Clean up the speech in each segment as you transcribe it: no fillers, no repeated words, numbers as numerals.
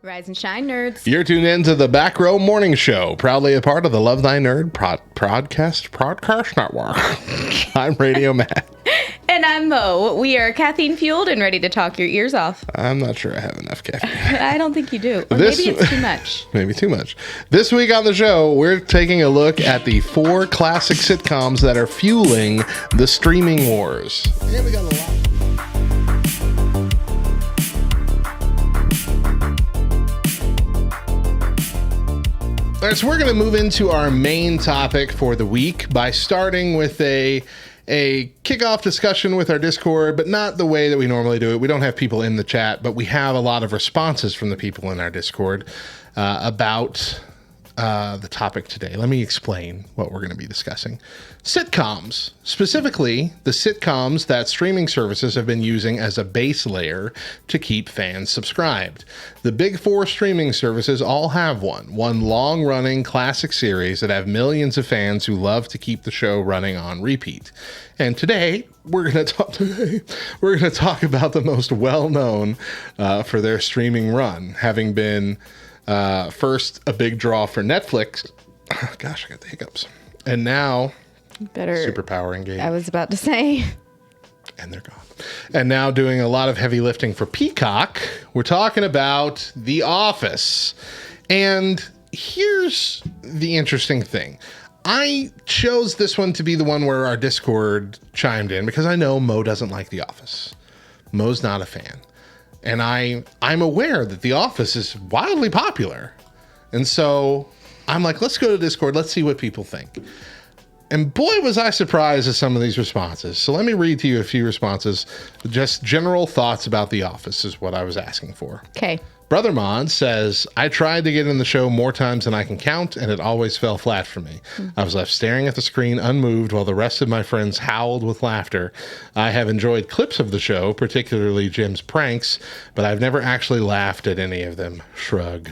Rise and shine, nerds. You're tuned in to the Back Row Morning Show, proudly a part of the Love Thy Nerd podcast network. I'm Radio Matt. And I'm Mo. We are caffeine fueled and ready to talk your ears off. I'm not sure I have enough caffeine. I don't think you do. Or maybe it's too much. Maybe too much. This week on the show, we're taking a look at the 4 classic sitcoms that are fueling the streaming wars. And we got a lot. All right, so we're going to move into our main topic for the week by starting with a kickoff discussion with our Discord, but not the way that we normally do it. We don't have people in the chat, but we have a lot of responses from the people in our Discord about the topic today. Let me explain what we're going to be discussing. Sitcoms, specifically the sitcoms that streaming services have been using as a base layer to keep fans subscribed. The big 4 streaming services all have one long-running classic series that have millions of fans who love to keep the show running on repeat. And today, we're going to talk about the most well-known for their streaming run, having been first a big draw for Netflix. Gosh, I got the hiccups. And now Superpower engaged. I was about to say. And they're gone. And now doing a lot of heavy lifting for Peacock. We're talking about The Office. And here's the interesting thing. I chose this one to be the one where our Discord chimed in because I know Mo doesn't like The Office. Mo's not a fan. And I'm aware that The Office is wildly popular. And so I'm like, let's go to Discord. Let's see what people think. And boy, was I surprised at some of these responses. So let me read to you a few responses. Just general thoughts about The Office is what I was asking for. Okay. Brother Mod says, I tried to get in the show more times than I can count, and it always fell flat for me. I was left staring at the screen unmoved while the rest of my friends howled with laughter. I have enjoyed clips of the show, particularly Jim's pranks, but I've never actually laughed at any of them. Shrug.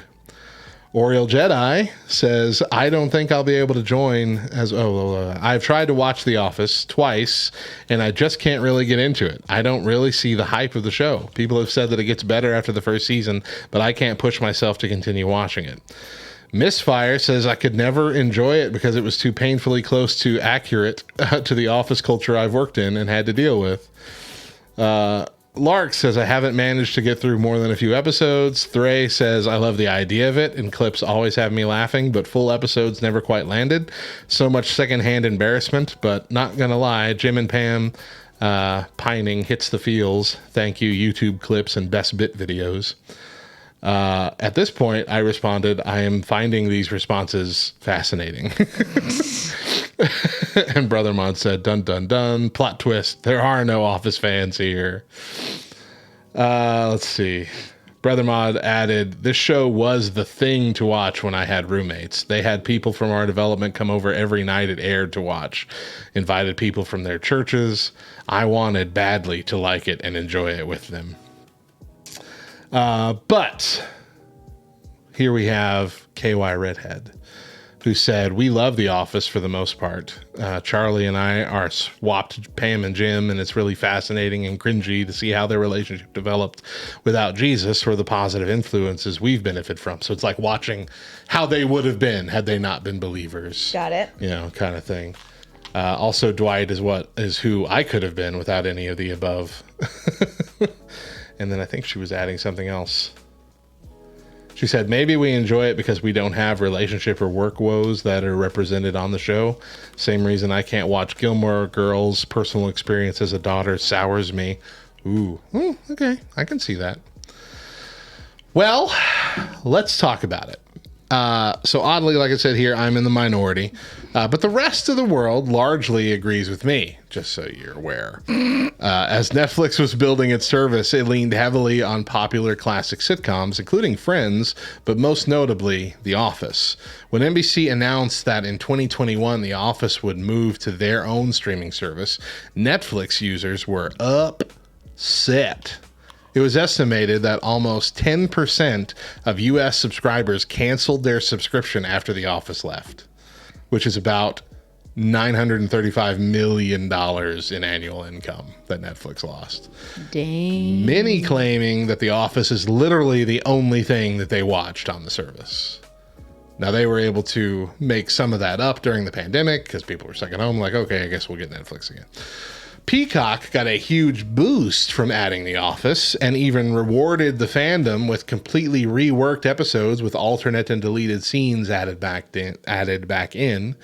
Oriel Jedi says, I don't think I'll be able to join I've tried to watch The Office twice and I just can't really get into it. I don't really see the hype of the show. People have said that it gets better after the first season, but I can't push myself to continue watching it. Misfire says I could never enjoy it because it was too painfully close to accurate to the office culture I've worked in and had to deal with. Lark says, I haven't managed to get through more than a few episodes. Thray says, I love the idea of it, and clips always have me laughing, but full episodes never quite landed. So much secondhand embarrassment, but not gonna lie, Jim and Pam pining hits the feels. Thank you, YouTube clips and best bit videos. At this point, I responded, I am finding these responses fascinating. And Brother Mod said, dun, dun, dun, plot twist. There are no Office fans here. Let's see. Brother Mod added, this show was the thing to watch when I had roommates. They had people from our development come over every night it aired to watch. Invited people from their churches. I wanted badly to like it and enjoy it with them. But here we have KY Redhead, who said, we love The Office for the most part. Charlie and I are swapped Pam and Jim, and it's really fascinating and cringy to see how their relationship developed without Jesus or the positive influences we've benefited from. So it's like watching how they would have been had they not been believers. Got it. You know, kind of thing. Also, Dwight is who I could have been without any of the above. And then I think she was adding something else. She said, maybe we enjoy it because we don't have relationship or work woes that are represented on the show. Same reason I can't watch Gilmore Girls. Personal experience as a daughter sours me. Ooh, okay. I can see that. Well, let's talk about it. So oddly, like I said here, I'm in the minority, but the rest of the world largely agrees with me, just so you're aware. As Netflix was building its service, it leaned heavily on popular classic sitcoms, including Friends, but most notably, The Office. When NBC announced that in 2021, The Office would move to their own streaming service, Netflix users were upset. It was estimated that almost 10% of U.S. subscribers canceled their subscription after The Office left, which is about $935 million in annual income that Netflix lost. Dang. Many claiming that The Office is literally the only thing that they watched on the service. Now, they were able to make some of that up during the pandemic because people were stuck at home, like, okay, I guess we'll get Netflix again. Peacock got a huge boost from adding The Office and even rewarded the fandom with completely reworked episodes with alternate and deleted scenes added back in,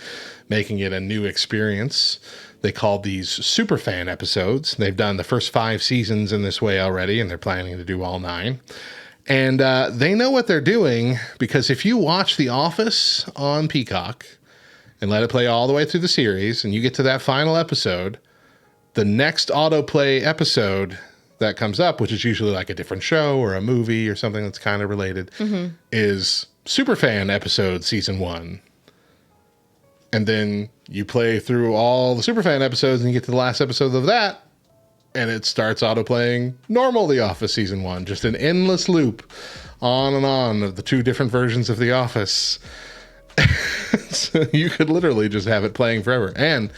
making it a new experience. They called these superfan episodes. They've done the first 5 seasons in this way already, and they're planning to do all 9. And they know what they're doing, because if you watch The Office on Peacock and let it play all the way through the series, and you get to that final episode, the next autoplay episode that comes up, which is usually like a different show or a movie or something that's kind of related, is Superfan episode season 1. And then you play through all the Superfan episodes and you get to the last episode of that, and it starts autoplaying normal The Office season 1. Just an endless loop on and on of the 2 different versions of The Office. So you could literally just have it playing forever. And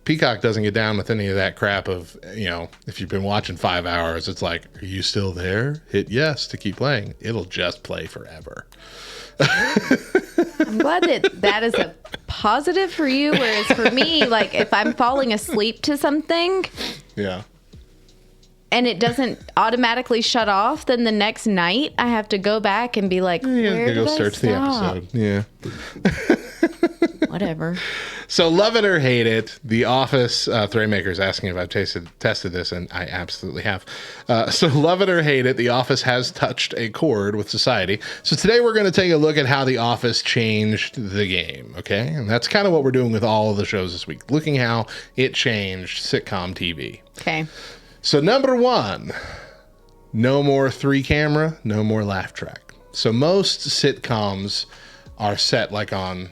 Peacock doesn't get down with any of that crap of, if you've been watching 5 hours, it's like, are you still there? Hit yes to keep playing. It'll just play forever. I'm glad that is a positive for you, whereas for me, like, if I'm falling asleep to something, yeah, and it doesn't automatically shut off, then the next night I have to go back and be like, where did I start the episode. Yeah. Whatever. So, love it or hate it, The Office, Threadmaker is asking if I've tested this, and I absolutely have. So, love it or hate it, The Office has touched a chord with society. So, today we're going to take a look at how The Office changed the game, okay? And that's kind of what we're doing with all of the shows this week, looking how it changed sitcom TV. Okay. So, number 1, no more 3-camera, no more laugh track. So, most sitcoms are set like on...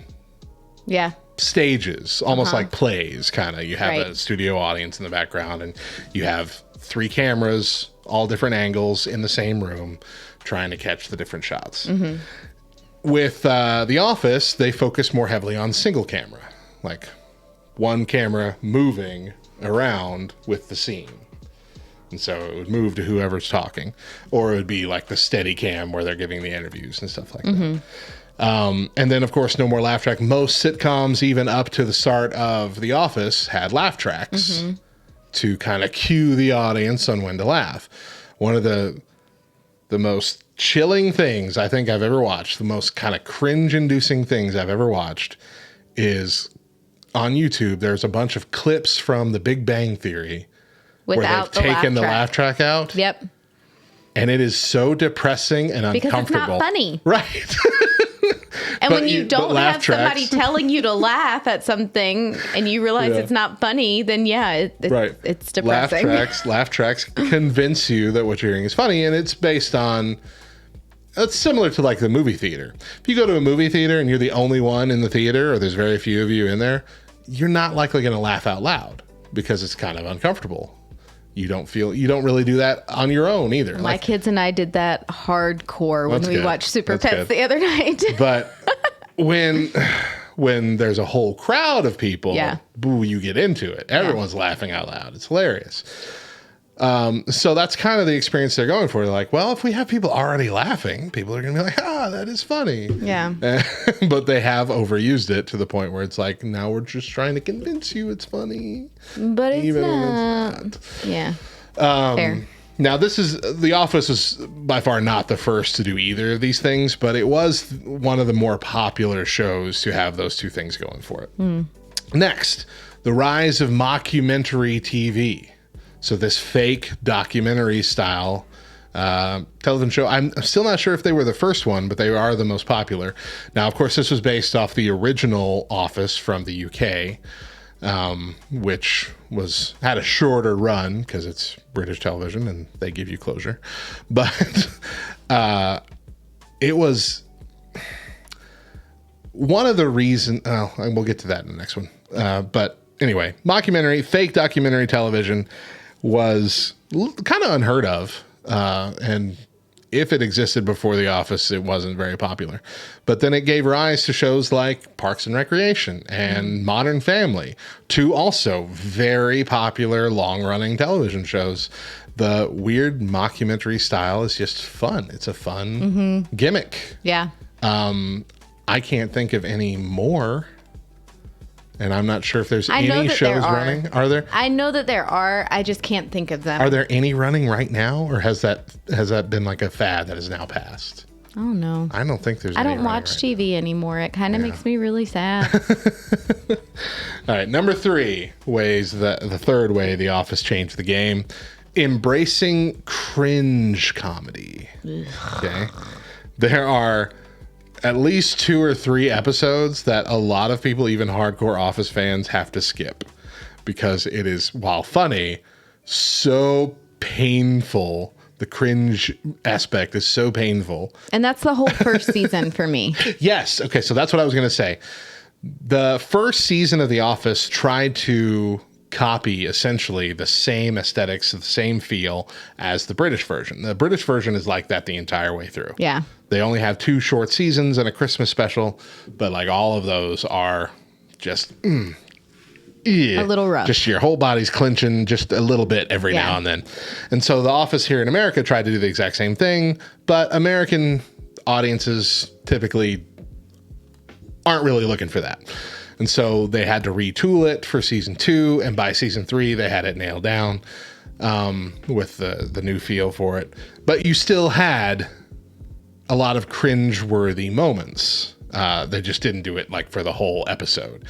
Yeah. Stages, almost like plays, kind of. You have Right. a studio audience in the background, and you have 3 cameras, all different angles in the same room, trying to catch the different shots. With The Office, they focus more heavily on single camera, like one camera moving around with the scene. And so it would move to whoever's talking, or it would be like the steady cam where they're giving the interviews and stuff like that. And then, of course, no more laugh track. Most sitcoms, even up to the start of The Office, had laugh tracks to kind of cue the audience on when to laugh. One of the most chilling things I think I've ever watched, the most kind of cringe-inducing things I've ever watched, is on YouTube. There's a bunch of clips from The Big Bang Theory Without where they've taken the laugh track out. Yep. And it is so depressing and uncomfortable. Because it's not funny. Right. And when you don't have somebody tracks. telling you to laugh at something and you realize it's not funny, then it's depressing. Laugh tracks convince you that what you're hearing is funny, and it's based on... It's similar to like the movie theater. If you go to a movie theater and you're the only one in the theater, or there's very few of you in there, you're not likely going to laugh out loud because it's kind of uncomfortable. You don't really do that on your own either. My kids and I did that hardcore when we watched Super Pets the other night. But when there's a whole crowd of people, boo, you get into it. Everyone's laughing out loud. It's hilarious. So that's kind of the experience they're going for. They're like, well, if we have people already laughing, people are going to be like, that is funny. Yeah. But they have overused it to the point where it's like, now we're just trying to convince you it's funny. But it's not. Yeah. Fair. Now, The Office is by far not the first to do either of these things, but it was one of the more popular shows to have those 2 things going for it. Next, the rise of mockumentary TV. So this fake documentary style television show. I'm still not sure if they were the first one, but they are the most popular. Now, of course, this was based off the original Office from the UK, which had a shorter run because it's British television and they give you closure. But it was one of the reasons. And we'll get to that in the next one. But anyway, mockumentary, fake documentary television was kind of unheard of. And if it existed before The Office, it wasn't very popular. But then it gave rise to shows like Parks and Recreation and Modern Family, two also very popular long-running television shows. The weird mockumentary style is just fun. It's a fun gimmick. Yeah. I can't think of any more. And I'm not sure if there's I know any that shows there are. running. Are there? I know that there are. I just can't think of them. Are there any running right now, or has that been like a fad that has now passed? Oh no. I don't think there's. I any don't watch running TV anymore. It kind of makes me really sad. All right, number 3 ways that the third way The Office changed the game: embracing cringe comedy. Okay, there are at least 2 or 3 episodes that a lot of people, even hardcore Office fans, have to skip because it is, while funny, so painful. The cringe aspect is so painful. And that's the whole first season for me. Yes. Okay. So that's what I was going to say. The first season of The Office tried to copy essentially the same aesthetics, the same feel as the British version. The British version is like that the entire way through. Yeah. They only have 2 short seasons and a Christmas special, but like all of those are just a little rough. Just your whole body's clenching just a little bit every now and then. And so The Office here in America tried to do the exact same thing, but American audiences typically aren't really looking for that. And so they had to retool it for season 2, and by season 3 they had it nailed down with the new feel for it. But you still had a lot of cringe-worthy moments. They just didn't do it like for the whole episode,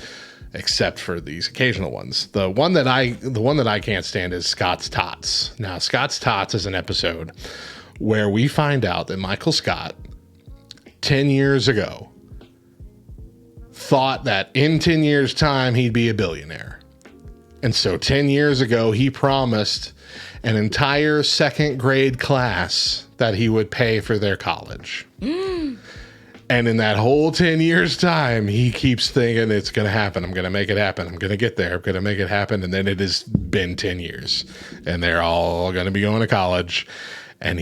except for these occasional ones. The one that I can't stand is Scott's Tots. Now, Scott's Tots is an episode where we find out that Michael Scott, 10 years ago, thought that in 10 years' time he'd be a billionaire. And so 10 years ago, he promised an entire 2nd grade class that he would pay for their college. And in that whole 10 years' time, he keeps thinking it's going to happen. I'm going to make it happen. I'm going to get there. I'm going to make it happen. And then it has been 10 years. And they're all going to be going to college. And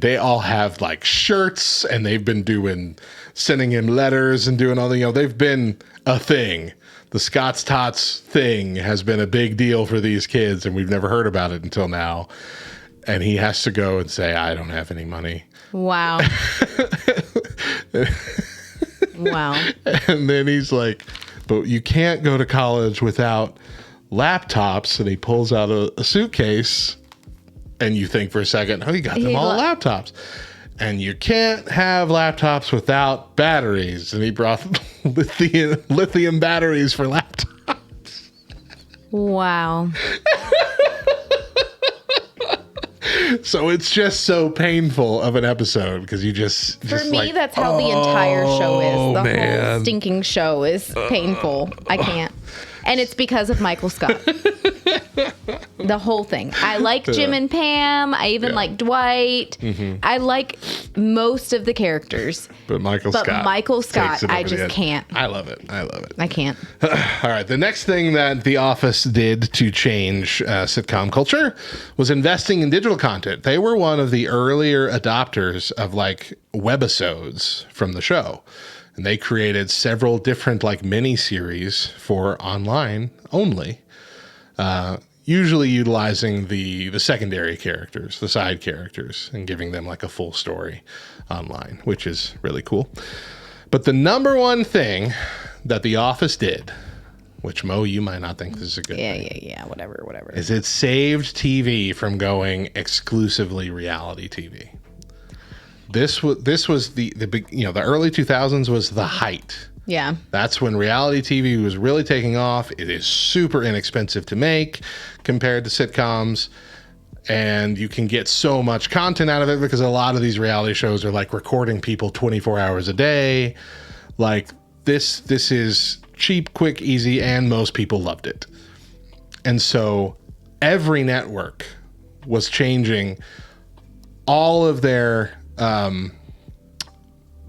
they all have like shirts, and they've been sending him letters and doing all the, they've been a thing. The Scott's Tots thing has been a big deal for these kids, and we've never heard about it until now. And he has to go and say, I don't have any money. Wow. Wow. And then he's like, but you can't go to college without laptops. And he pulls out a suitcase, and you think for a second, oh, he got them all laptops. And you can't have laptops without batteries. And he brought lithium batteries for laptops. Wow. So it's just so painful of an episode because you just For me, like, that's how the entire show is. The whole stinking show is painful. I can't. And it's because of Michael Scott. The whole thing. I like Jim and Pam. I even like Dwight. Mm-hmm. I like most of the characters. But Michael Scott, I just can't. I love it. I can't. All right. The next thing that The Office did to change sitcom culture was investing in digital content. They were one of the earlier adopters of like webisodes from the show. And they created several different like mini series for online only, usually utilizing the secondary characters, the side characters, and giving them like a full story online, which is really cool. But the number one thing that The Office did, which Mo, you might not think this is a good thing. Yeah, whatever. Is it saved TV from going exclusively reality TV. This was the early 2000s was the height. Yeah. That's when reality TV was really taking off. It is super inexpensive to make compared to sitcoms. And you can get so much content out of it because a lot of these reality shows are like recording people 24 hours a day. Like this is cheap, quick, easy, and most people loved it. And so every network was changing all of their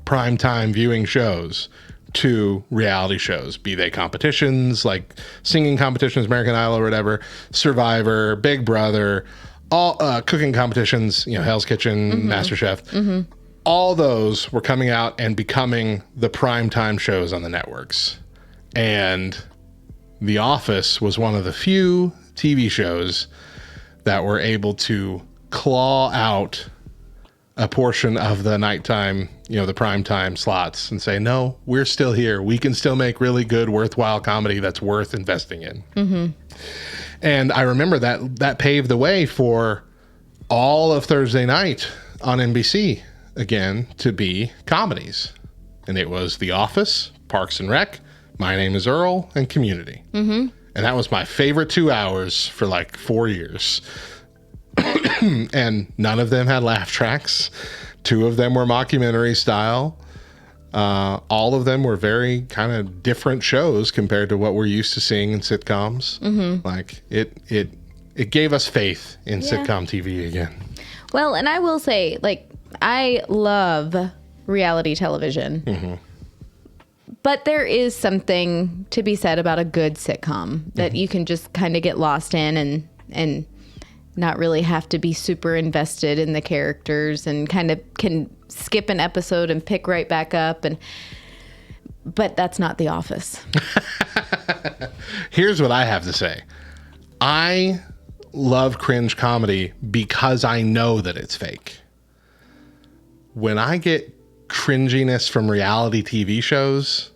primetime viewing shows to reality shows, be they competitions like singing competitions, American Idol or whatever, Survivor, Big Brother, all cooking competitions, Hell's Kitchen, MasterChef, all those were coming out and becoming the primetime shows on the networks. And The Office was one of the few TV shows that were able to claw out a portion of the nighttime, the primetime slots and say, no, we're still here. We can still make really good, worthwhile comedy that's worth investing in. And I remember that paved the way for all of Thursday night on NBC again to be comedies. And it was The Office, Parks and Rec, My Name is Earl, and Community. And that was my favorite 2 hours for like 4 years. And none of them had laugh tracks. 2 of them were mockumentary style. All of them were very kind of different shows compared to what we're used to seeing in sitcoms. Like it gave us faith in sitcom TV again. Well, and I will say, like, I love reality television. But there is something to be said about a good sitcom that you can just kind of get lost in and not really have to be super invested in the characters and kind of can skip an episode and pick right back up. But that's not The Office. Here's what I have to say. I love cringe comedy because I know that it's fake. When I get cringiness from reality TV shows,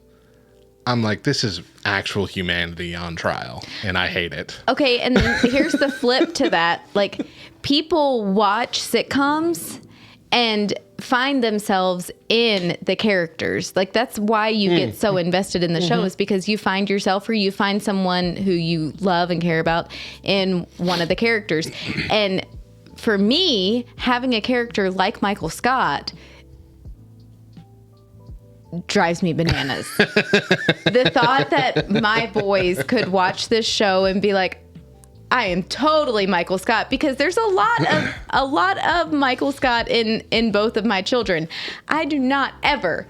I'm like, this is actual humanity on trial, and I hate it. Okay, and then here's the flip to that. Like, people watch sitcoms and find themselves in the characters. Like, that's why you get so invested in the show, is because you find yourself or you find someone who you love and care about in one of the characters. And for me, having a character like Michael Scott drives me bananas. The thought that my boys could watch this show and be like, I am totally Michael Scott, because there's a lot of Michael Scott in both of my children. I do not ever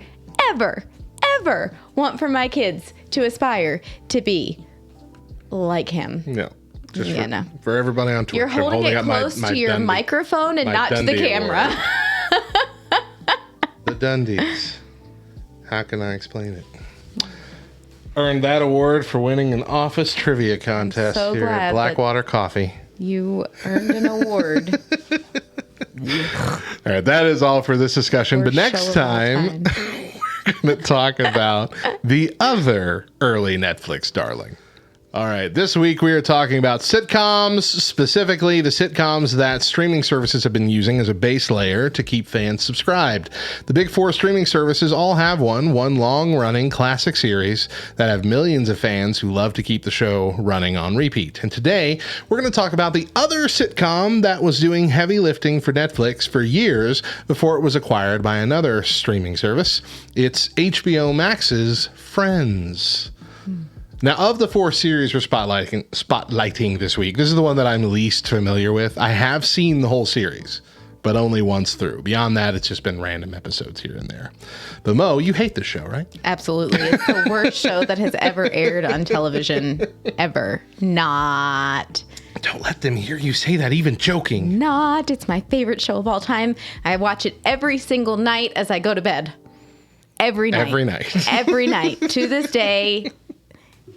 want for my kids to aspire to be like him. No. For everybody on Twitch, you're holding it close to your microphone and not to the camera. The Dundies. How can I explain it? Earned that award for winning an office trivia contest here at Blackwater Coffee. You earned an award. All right, that is all for this discussion. But next time, we're going to talk about the other early Netflix darling. All right, this week we are talking about sitcoms, specifically the sitcoms that streaming services have been using as a base layer to keep fans subscribed. The big 4 streaming services all have one long-running classic series that have millions of fans who love to keep the show running on repeat. And today, we're going to talk about the other sitcom that was doing heavy lifting for Netflix for years before it was acquired by another streaming service. It's HBO Max's Friends. Now, of the 4 series we're spotlighting this week, this is the one that I'm least familiar with. I have seen the whole series, but only once through. Beyond that, it's just been random episodes here and there. But Mo, you hate this show, right? Absolutely. It's the worst show that has ever aired on television, ever. Not. Don't let them hear you say that, even joking. Not. It's my favorite show of all time. I watch it every single night as I go to bed. Every night. Every night. To this day.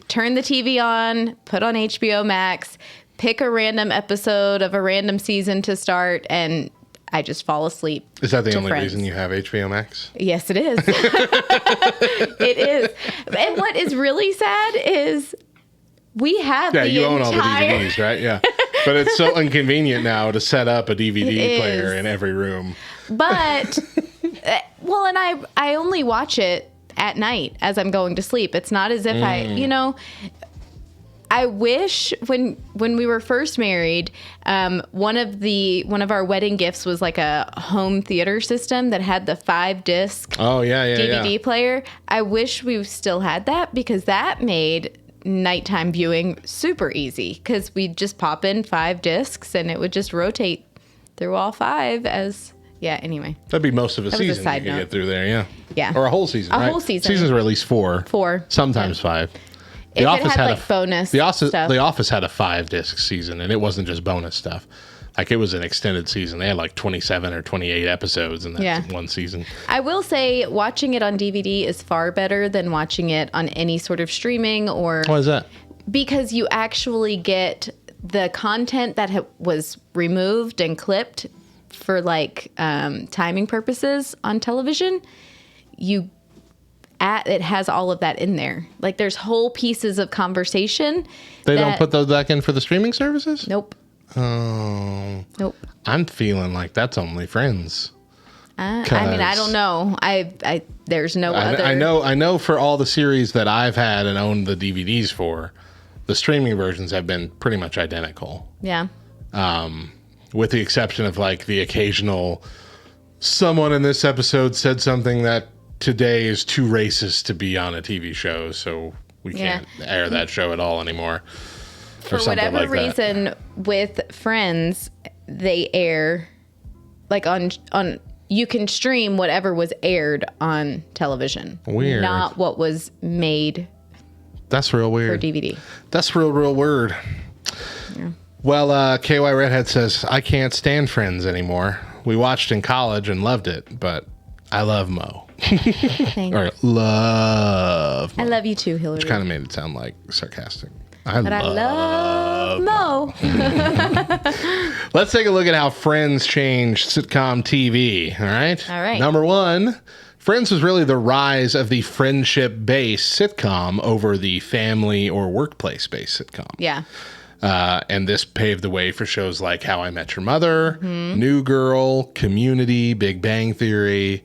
Turn the TV on, put on HBO Max, pick a random episode of a random season to start, and I just fall asleep. Is that the only reason you have HBO Max? Yes, it is. It is. And what is really sad is we have you own all the DVDs, right? Yeah. But it's so inconvenient now to set up a DVD player in every room. But, well, and I only watch it at night as I'm going to sleep. It's not as if I wish when we were first married, one of our wedding gifts was like a home theater system that had the 5-disc DVD player. I wish we still had that, because that made nighttime viewing super easy, because we'd just pop in 5 discs and it would just rotate through all 5 as... Yeah, anyway. That'd be most of a season you could get through there, yeah. Yeah. Or a whole season, right? A whole season. Seasons were at least 4. 4. Sometimes 5. The Office had bonus stuff. The Office had a 5-disc season, and it wasn't just bonus stuff. Like, it was an extended season. They had like 27 or 28 episodes in that one season. I will say watching it on DVD is far better than watching it on any sort of streaming or... Why is that? Because you actually get the content that was removed and clipped for like timing purposes on television. It has all of that in there. Like, there's whole pieces of conversation. They don't put those back in for the streaming services? Nope. Oh. Nope. I'm feeling like that's only Friends. I mean, I don't know. There's no other. I know for all the series that I've had and owned the DVDs for, the streaming versions have been pretty much identical. Yeah. With the exception of like the occasional someone in this episode said something that today is too racist to be on a TV show, so we can't air that show at all anymore. For whatever reason, with Friends, they air like on you can stream whatever was aired on television. Weird. Not what was made. That's real weird. For DVD. That's real weird. Yeah. Well, KY Redhead says, I can't stand Friends anymore. We watched in college and loved it, but I love Mo. Thanks. Or love Mo. I love you too, Hillary. Which kind of made it sound like sarcastic. I love Mo. Let's take a look at how Friends changed sitcom TV. All right. All right. Number one, Friends was really the rise of the friendship-based sitcom over the family or workplace-based sitcom. Yeah. And this paved the way for shows like How I Met Your Mother, New Girl, Community, Big Bang Theory,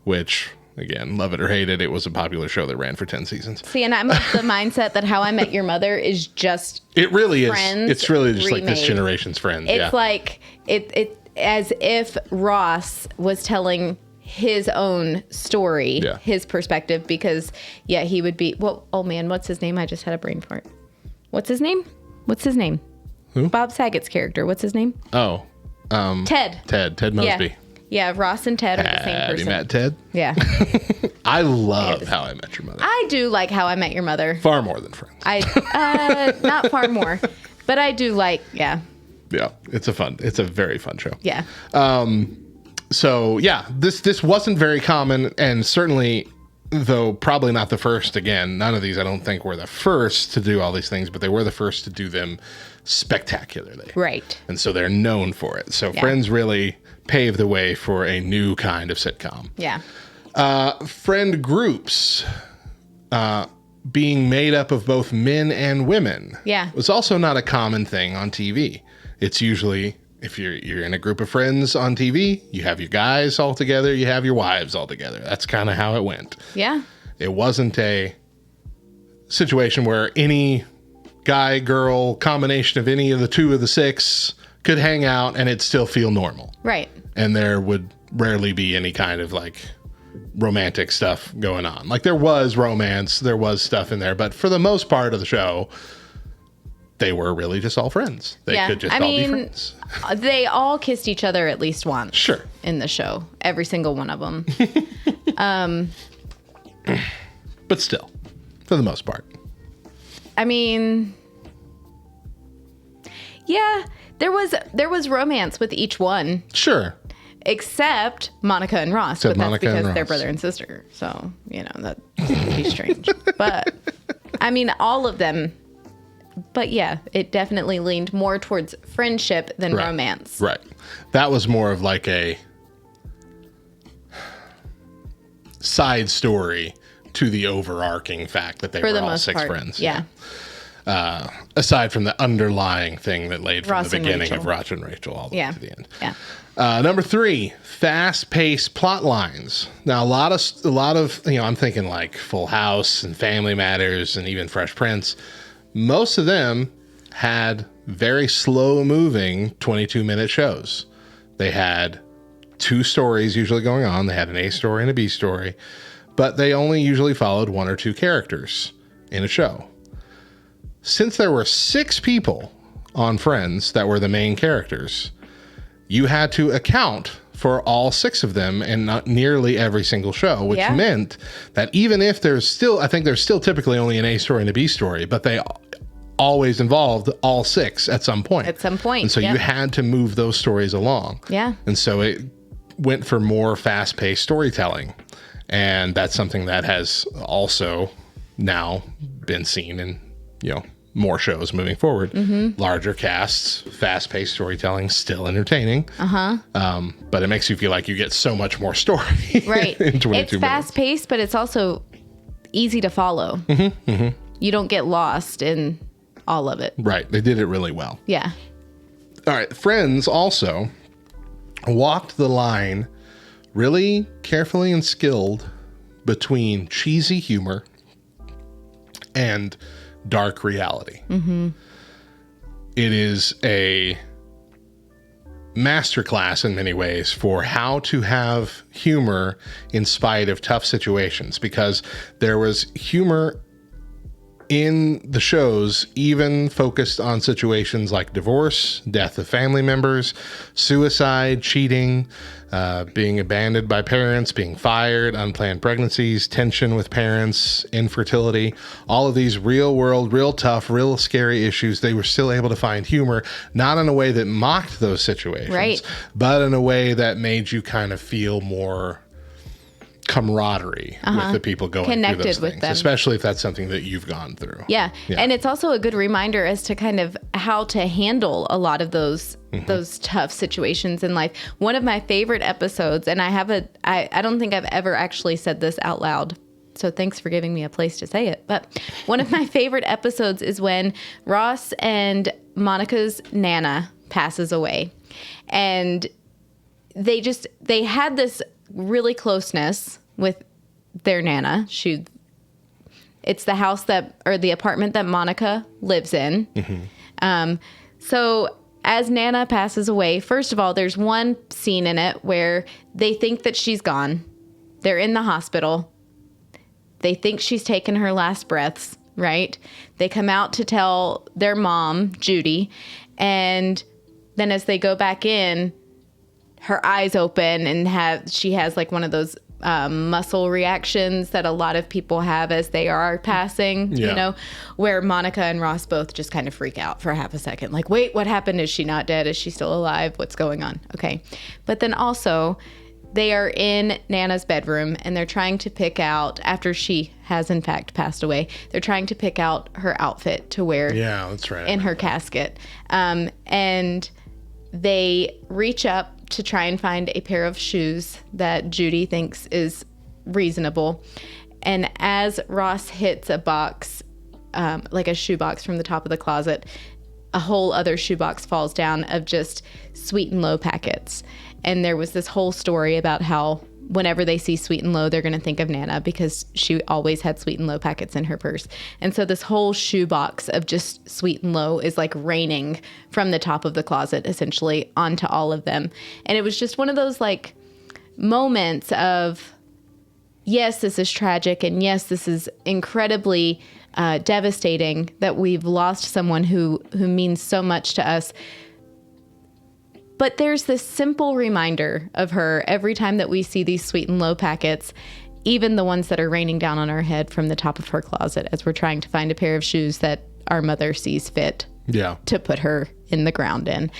which, again, love it or hate it, it was a popular show that ran for 10 seasons. See, and I'm of the mindset that How I Met Your Mother is just It really Friends is. It's really just remade. like this generation's Friends. It's like it as if Ross was telling his own story, his perspective, because he would be, well, oh man, what's his name? I just had a brain fart. What's his name? Who? Bob Saget's character. What's his name? Oh. Ted. Ted Mosby. Yeah, Ross and Ted are the same person. Have you met Ted? Yeah. I love How I Met Your Mother. I do like How I Met Your Mother. Far more than Friends. Not far more, but I do like, Yeah, it's a very fun show. Yeah. So yeah, this wasn't very common, and certainly, though probably not the first. Again, none of these I don't think were the first to do all these things, but they were the first to do them spectacularly. Right. And so they're known for it. So Friends really paved the way for a new kind of sitcom. Yeah. Friend groups being made up of both men and women. Yeah. Was also not a common thing on TV. It's usually, if you're in a group of friends on TV, you have your guys all together, you have your wives all together. That's kind of how it went. Yeah. It wasn't a situation where any guy, girl, combination of any of the two of the six could hang out and it'd still feel normal. Right. And there would rarely be any kind of like romantic stuff going on. Like, there was romance, there was stuff in there, but for the most part of the show, they were really just all friends. They could just be friends. They all kissed each other at least once. Sure. In the show. Every single one of them. But still, for the most part. I mean, yeah, there was romance with each one. Sure. Except Monica and Ross. But that's because they're brother and sister. So, that would be strange. But, I mean, all of them. But yeah, it definitely leaned more towards friendship than romance. Right. That was more of like a side story to the overarching fact that they were all six friends. Yeah. Aside from the underlying thing that laid from Ross the beginning Rachel. of Ross and Rachel all the way to the end. Yeah. Number 3, fast-paced plot lines. Now, a lot of I'm thinking like Full House and Family Matters and even Fresh Prince. Most of them had very slow-moving 22-minute shows. They had 2 stories usually going on. They had an A story and a B story, but they only usually followed 1 or 2 characters in a show. Since there were 6 people on Friends that were the main characters, you had to account for all 6 of them in not nearly every single show, which meant that even if I think there's still typically only an A story and a B story, but they always involved all 6 at some point. And so yep. you had to move those stories along. Yeah. And so it went for more fast-paced storytelling. And that's something that has also now been seen in, more shows moving forward. Larger casts, fast-paced storytelling, still entertaining. But it makes you feel like you get so much more story. Right. In 22 it's fast-paced, but it's also easy to follow. You don't get lost in all of it. Right. They did it really well. Yeah. All right. Friends also walked the line really carefully and skilled between cheesy humor and dark reality. It is a masterclass in many ways for how to have humor in spite of tough situations, because there was humor in the shows even focused on situations like divorce, death of family members, suicide, cheating, being abandoned by parents, being fired, unplanned pregnancies, tension with parents, infertility, all of these real world, real tough, real scary issues. They were still able to find humor, not in a way that mocked those situations, right, but in a way that made you kind of feel more camaraderie with the people going connected through those with things, them, especially if that's something that you've gone through. Yeah. And it's also a good reminder as to kind of how to handle a lot of those tough situations in life. One of my favorite episodes, and I don't think I've ever actually said this out loud, so thanks for giving me a place to say it, but one of my favorite episodes is when Ross and Monica's Nana passes away, and they had this really closeness with their Nana. It's the house or the apartment that Monica lives in. So as Nana passes away, first of all, there's one scene in it where they think that she's gone. They're in the hospital. They think she's taken her last breaths, right? They come out to tell their mom, Judy, and then as they go back in, her eyes open and she has like one of those muscle reactions that a lot of people have as they are passing, where Monica and Ross both just kind of freak out for half a second. Like, wait, what happened? Is she not dead? Is she still alive? What's going on? Okay. But then also they are in Nana's bedroom and they're trying to pick out, after she has in fact passed away, they're trying to pick out her outfit to wear that's right, in her casket. And they reach up to try and find a pair of shoes that Judy thinks is reasonable. And as Ross hits a box, like a shoebox from the top of the closet, a whole other shoebox falls down of just Sweet and Low packets. And there was this whole story about how whenever they see Sweet and Low, they're going to think of Nana because she always had Sweet and Low packets in her purse. And so this whole shoebox of just Sweet and Low is like raining from the top of the closet, essentially, onto all of them. And it was just one of those like moments of, yes, this is tragic. And yes, this is incredibly devastating that we've lost someone who means so much to us. But there's this simple reminder of her every time that we see these Sweet and Low packets, even the ones that are raining down on our head from the top of her closet as we're trying to find a pair of shoes that our mother sees fit to put her in the ground in.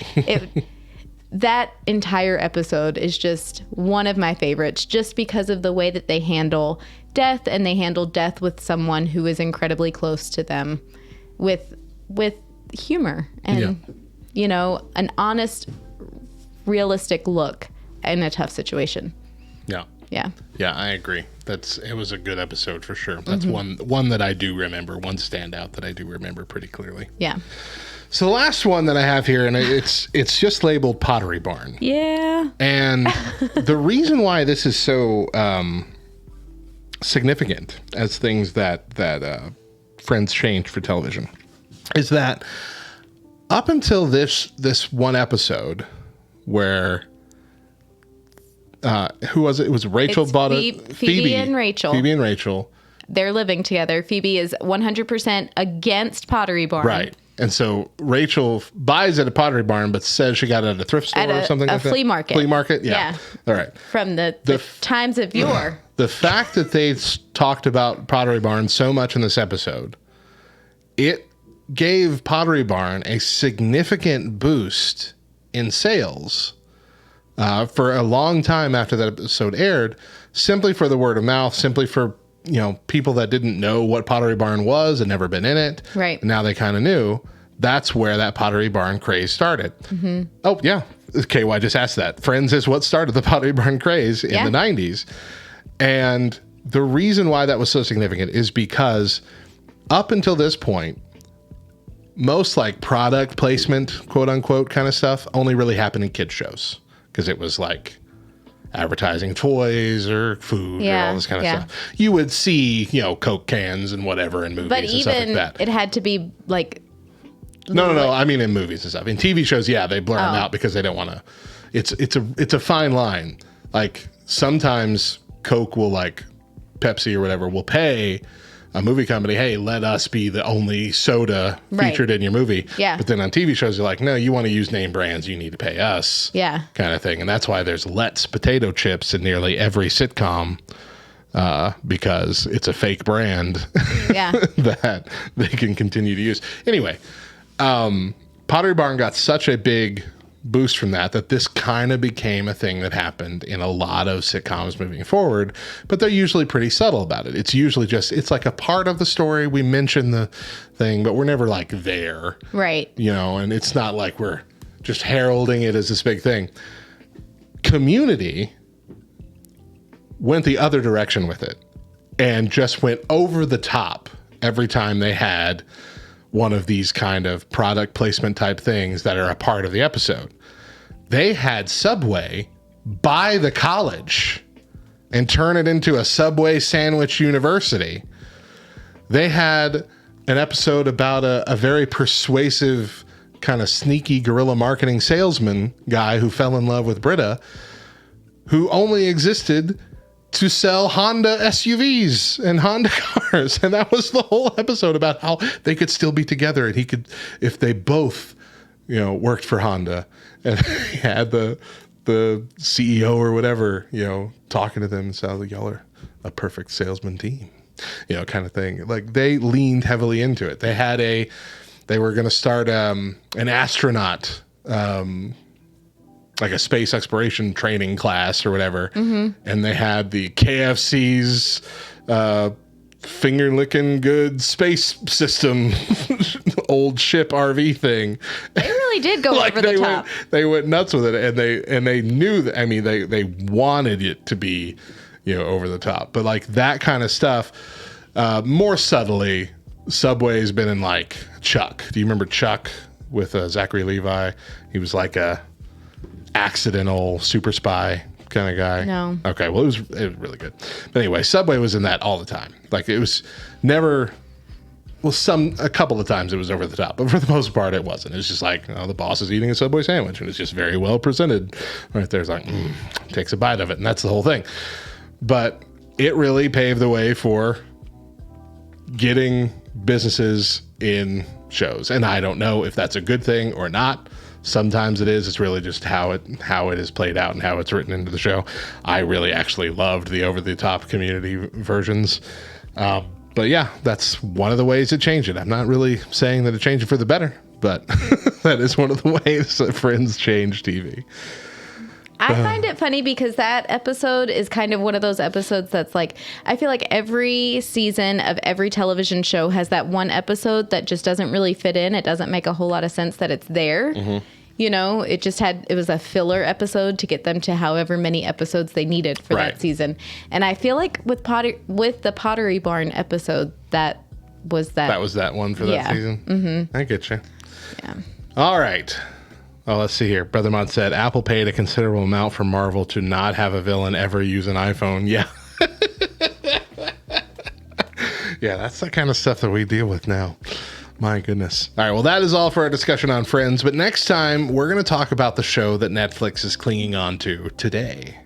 That entire episode is just one of my favorites, just because of the way that they handle death, and they handle death with someone who is incredibly close to them with humor and, an honest, realistic look in a tough situation. Yeah, I agree. It was a good episode for sure. That's one that I do remember, one standout that I do remember pretty clearly. Yeah. So the last one that I have here, and it's just labeled Pottery Barn. Yeah. And the reason why this is so significant as things that Friends changed for television is that up until this one episode where who was it? It was Rachel Phoebe and Rachel. Phoebe and Rachel. They're living together. Phoebe is 100% against Pottery Barn. Right. And so Rachel buys at a Pottery Barn, but says she got it at a thrift store or something like that. A flea market. Flea market? Yeah. All right. From the times of yore. The fact that they talked about Pottery Barn so much in this episode, it gave Pottery Barn a significant boost in sales for a long time after that episode aired, simply for the word of mouth, simply for, people that didn't know what Pottery Barn was and never been in it. Right. Now they kind of knew. That's where that Pottery Barn craze started. Mm-hmm. Oh, yeah. KY just asked that. Friends is what started the Pottery Barn craze in the 90s. And the reason why that was so significant is because up until this point, most like product placement, quote unquote, kind of stuff only really happened in kids shows because it was like advertising toys or food or all this kind of stuff. You would see, Coke cans and whatever in movies but and even stuff like that. It had to be like... No. I mean, in movies and stuff. In TV shows, they blur them out because they don't want to. It's a fine line. Like sometimes Coke will, like Pepsi or whatever, will pay a movie company, hey, let us be the only soda featured in your movie. Yeah. But then on TV shows, you're like, no, you want to use name brands, you need to pay us. Yeah. Kind of thing. And that's why there's Let's potato chips in nearly every sitcom. Because it's a fake brand that they can continue to use. Anyway, Pottery Barn got such a big boost from that this kind of became a thing that happened in a lot of sitcoms moving forward, but they're usually pretty subtle about it. It's usually it's like a part of the story. We mention the thing, but we're never like there. Right. And it's not like we're just heralding it as this big thing. Community went the other direction with it and just went over the top every time they had one of these kind of product placement type things that are a part of the episode. They had Subway buy the college and turn it into a Subway sandwich university. They had an episode about a very persuasive kind of sneaky guerrilla marketing salesman guy who fell in love with Britta, who only existed to sell Honda SUVs and Honda cars. And that was the whole episode about how they could still be together. And he could, if they both, worked for Honda, and he had the CEO or whatever, talking to them and said, y'all are a perfect salesman team, kind of thing. Like they leaned heavily into it. They were going to start an astronaut, like a space exploration training class or whatever. Mm-hmm. And they had the KFC's finger licking good space system old ship RV thing. They really did go over the top. They went nuts with it, and they knew that. I mean, they wanted it to be, over the top. But like that kind of stuff, more subtly, Subway's been in like Chuck. Do you remember Chuck with Zachary Levi? He was like a accidental super spy kind of guy. No. Okay, well, it was really good. But anyway, Subway was in that all the time. Like it was never, a couple of times it was over the top, but for the most part it wasn't. It was just like, the boss is eating a Subway sandwich, and it's just very well presented right there. It's like, takes a bite of it, and that's the whole thing. But it really paved the way for getting businesses in shows. And I don't know if that's a good thing or not. Sometimes it is. It's really just how it is played out and how it's written into the show. I really actually loved the over-the-top community versions. But yeah, that's one of the ways it changed it. I'm not really saying that it changed it for the better, but that is one of the ways that Friends changed TV. I find it funny because that episode is kind of one of those episodes that's like, I feel like every season of every television show has that one episode that just doesn't really fit in. It doesn't make a whole lot of sense that it's there. Mm-hmm. It was a filler episode to get them to however many episodes they needed for that season. And I feel like with the Pottery Barn episode, that was that one for that season. Mm-hmm. I get you. Yeah. All right. Oh, let's see here. Brother Mod said, Apple paid a considerable amount for Marvel to not have a villain ever use an iPhone. Yeah. Yeah, that's the kind of stuff that we deal with now. My goodness. All right, well, that is all for our discussion on Friends. But next time, we're going to talk about the show that Netflix is clinging on to today.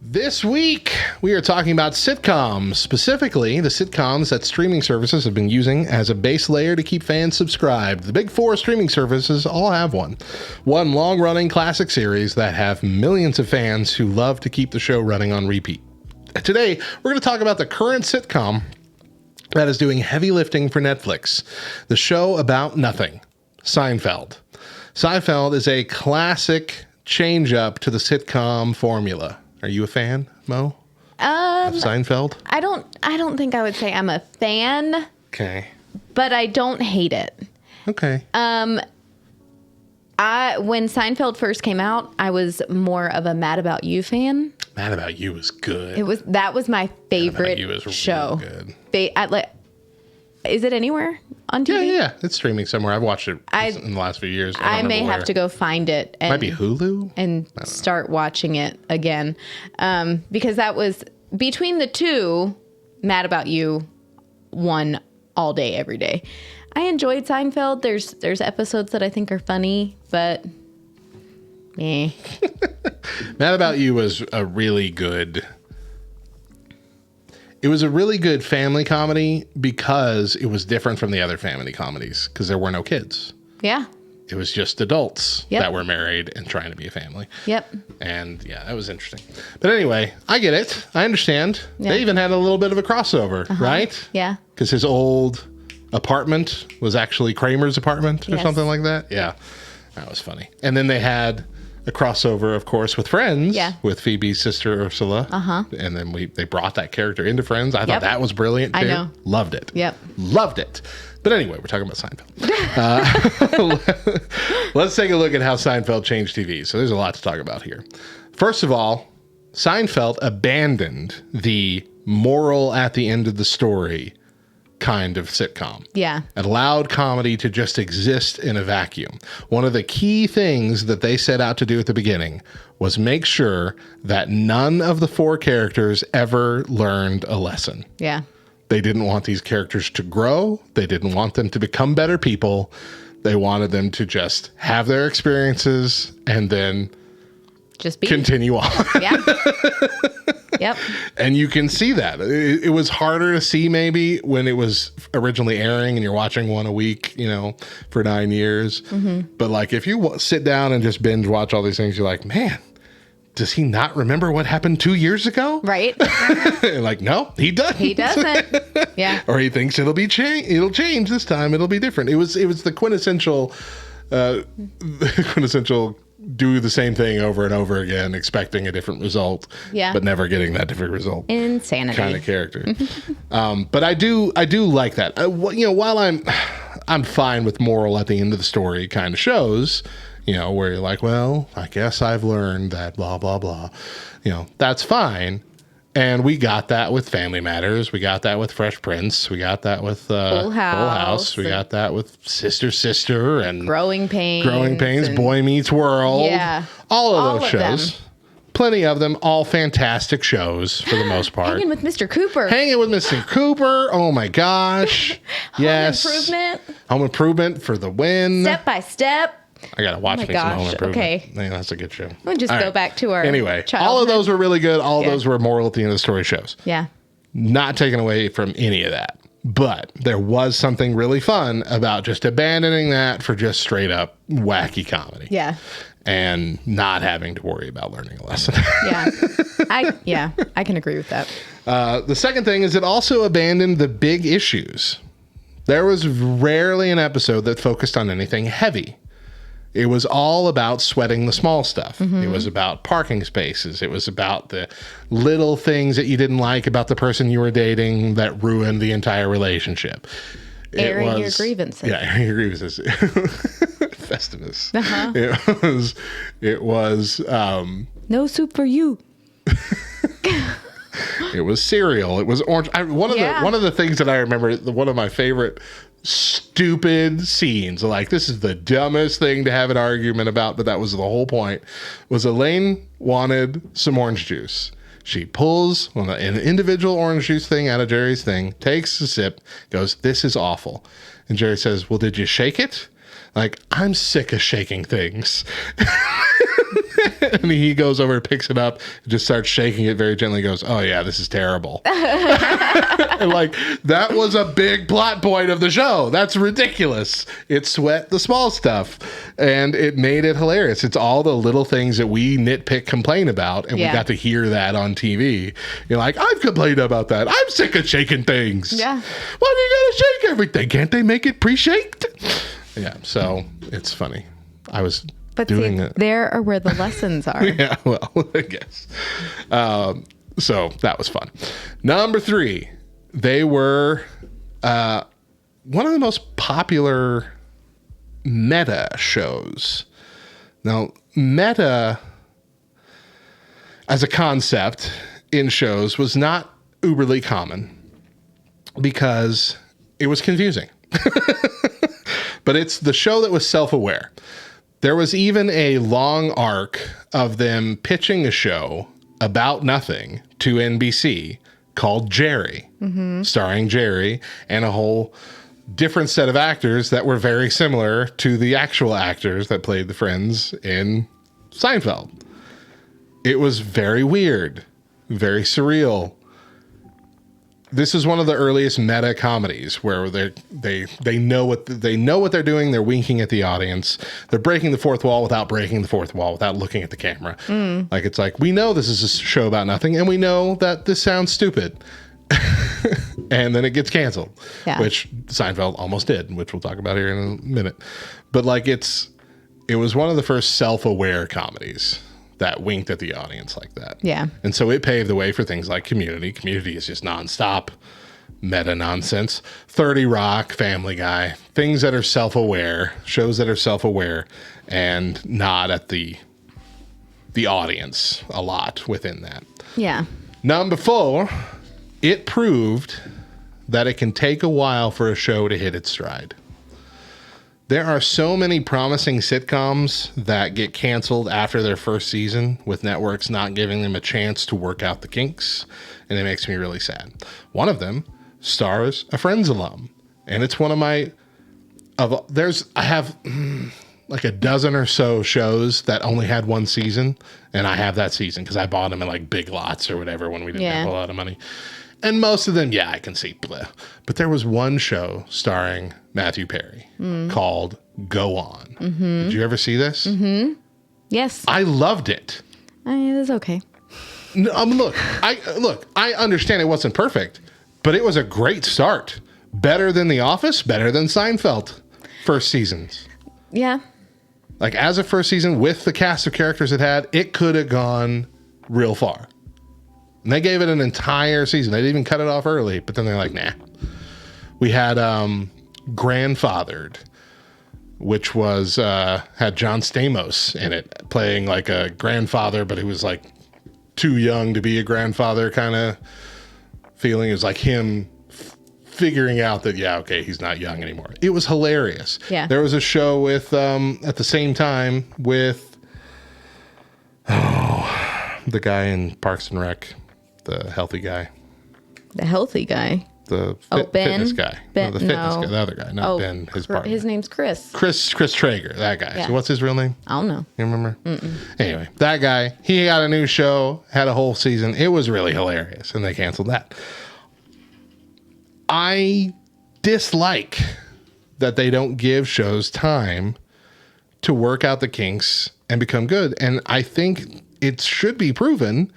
This week, we are talking about sitcoms, specifically the sitcoms that streaming services have been using as a base layer to keep fans subscribed. The big four streaming services all have one. One long-running classic series that have millions of fans who love to keep the show running on repeat. Today, we're going to talk about the current sitcom that is doing heavy lifting for Netflix. The show about nothing, Seinfeld. Seinfeld is a classic change up to the sitcom formula. Are you a fan, Mo? Of Seinfeld? I don't think I would say I'm a fan. Okay. But I don't hate it. Okay. When Seinfeld first came out, I was more of a Mad About You fan. Mad About You was good. That was my favorite show. Really good. Is it anywhere on TV? Yeah. It's streaming somewhere. I've watched it in the last few years. I may have to go find it. Might be Hulu? And start watching it again. Because that was, between the two, Mad About You won all day, every day. I enjoyed Seinfeld. There's episodes that I think are funny, but eh. Mad About You was a really good... It was a really good family comedy because it was different from the other family comedies because there were no kids. Yeah. It was just adults that were married and trying to be a family. Yep. And yeah, that was interesting. But anyway, I get it. I understand. Yeah. They even had a little bit of a crossover, right? Yeah. Because his old apartment was actually Kramer's apartment or something like that. Yeah. That was funny. And then they had a crossover, of course, with Friends, with Phoebe's sister Ursula. And then they brought that character into Friends. I thought that was brilliant, too. I know. Loved it. Yep. Loved it. But anyway, we're talking about Seinfeld. Let's take a look at how Seinfeld changed TV. So there's a lot to talk about here. First of all, Seinfeld abandoned the moral at the end of the story kind of sitcom. Yeah. It allowed comedy to just exist in a vacuum. One of the key things that they set out to do at the beginning was make sure that none of the four characters ever learned a lesson. Yeah. They didn't want these characters to grow. They didn't want them to become better people. They wanted them to just have their experiences and then just continue on. Yeah. Yep. And you can see that. It was harder to see maybe when it was originally airing and you're watching one a week, for 9 years. But like if you sit down and just binge watch all these things, you're like, man, does he not remember what happened 2 years ago? Right. Like, no, he doesn't. He doesn't. Yeah. Or he thinks it'll change this time. It'll be different. It was the quintessential do the same thing over and over again, expecting a different result, but never getting that different result. Insanity kind of character. But I do like that. While I'm fine with moral at the end of the story kind of shows, where you're like, well, I guess I've learned that blah blah blah. That's fine. And we got that with Family Matters. We got that with Fresh Prince. We got that with Full House. We got that with Sister and Growing Pains. Boy Meets World. Yeah. All of those shows. Plenty of them. All fantastic shows for the most part. Hanging with Mr. Cooper. Oh my gosh. Yes. Home Improvement for the win. Step by Step. I gotta watch some Home Improvement. Okay. Yeah, that's a good show. We'll just go back to our childhood. All of those were really good. All of those were moral at the end of the story shows. Yeah. Not taken away from any of that. But there was something really fun about just abandoning that for just straight up wacky comedy. Yeah. And not having to worry about learning a lesson. Yeah. I can agree with that. The second thing is it also abandoned the big issues. There was rarely an episode that focused on anything heavy. It was all about sweating the small stuff. It was about parking spaces. It was about the little things that you didn't like about the person you were dating that ruined the entire relationship. Airing your grievances. Yeah, airing your grievances. Festivus. It was No soup for you. It was cereal. It was orange. One of the things that I remember, one of my favorite stupid scenes, like this is the dumbest thing to have an argument about, but that was the whole point, was Elaine wanted some orange juice. She pulls an individual orange juice thing out of Jerry's thing, takes a sip, goes, "This is awful." And Jerry says, "Well, did you shake it?" Like, I'm sick of shaking things. And he goes over, picks it up, just starts shaking it very gently, goes, "Oh yeah, this is terrible." And like, that was a big plot point of the show. That's ridiculous. It sweat the small stuff, and it made it hilarious. It's all the little things that we nitpick, complain about, and we got to hear that on TV. You're like, I've complained about that. I'm sick of shaking things. Yeah. Why do you gotta shake everything? Can't they make it pre-shaked? Yeah, so it's funny. I was doing it. There are where the lessons are. Yeah, well, I guess. So that was fun. Number 3, they were one of the most popular meta shows. Now, meta as a concept in shows was not uberly common because it was confusing. But it's the show that was self-aware. There was even a long arc of them pitching a show about nothing to NBC called Jerry, starring Jerry and a whole different set of actors that were very similar to the actual actors that played the friends in Seinfeld. It was very weird, very surreal. This is one of the earliest meta comedies where they know what they're doing. They're winking at the audience. They're breaking the fourth wall without breaking the fourth wall, without looking at the camera. Like, it's like, we know this is a show about nothing, and we know that this sounds stupid. And then it gets canceled, which Seinfeld almost did, which we'll talk about here in a minute. But like, it was one of the first self-aware comedies that winked at the audience like that. Yeah. And so it paved the way for things like Community. Community is just nonstop meta nonsense. 30 Rock, Family Guy, things that are self-aware, shows that are self-aware and nod at the audience a lot within that. Yeah. Number 4, it proved that it can take a while for a show to hit its stride. There are so many promising sitcoms that get canceled after their first season with networks not giving them a chance to work out the kinks, and it makes me really sad. One of them stars a Friends alum, and it's one of my I have like a dozen or so shows that only had one season, and I have that season because I bought them in like Big Lots or whatever when we didn't have a lot of money. And most of them, I can see. Bleh. But there was one show starring Matthew Perry called Go On. Did you ever see this? Yes. I loved it. It was okay. No, I understand it wasn't perfect, but it was a great start. Better than The Office, better than Seinfeld first seasons. Yeah. Like, as a first season with the cast of characters it had, it could have gone real far. And they gave it an entire season. They didn't even cut it off early, but then they're like, nah. We had Grandfathered, which was had John Stamos in it, playing like a grandfather, but who was like too young to be a grandfather kind of feeling. It was like him figuring out that, he's not young anymore. It was hilarious. Yeah. There was a show with, at the same time with, the guy in Parks and Rec. The healthy guy. The healthy guy? The fitness guy. No, the fitness guy. The other guy, not Ben, his partner. His name's Chris. Chris Traeger, that guy. Yeah. So what's his real name? I don't know. You remember? Anyway, that guy, he got a new show, had a whole season. It was really hilarious, and they canceled that. I dislike that they don't give shows time to work out the kinks and become good. And I think it should be proven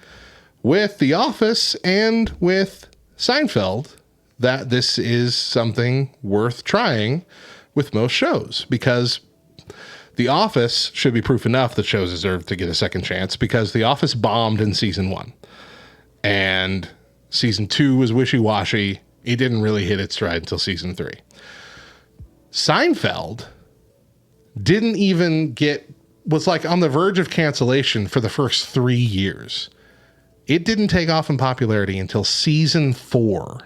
with The Office and with Seinfeld that this is something worth trying with most shows, because The Office should be proof enough that shows deserve to get a second chance, because The Office bombed in season 1 and season 2 was wishy-washy. It didn't really hit its stride until season 3. Seinfeld didn't even was like on the verge of cancellation for the first 3 years. It didn't take off in popularity until season 4,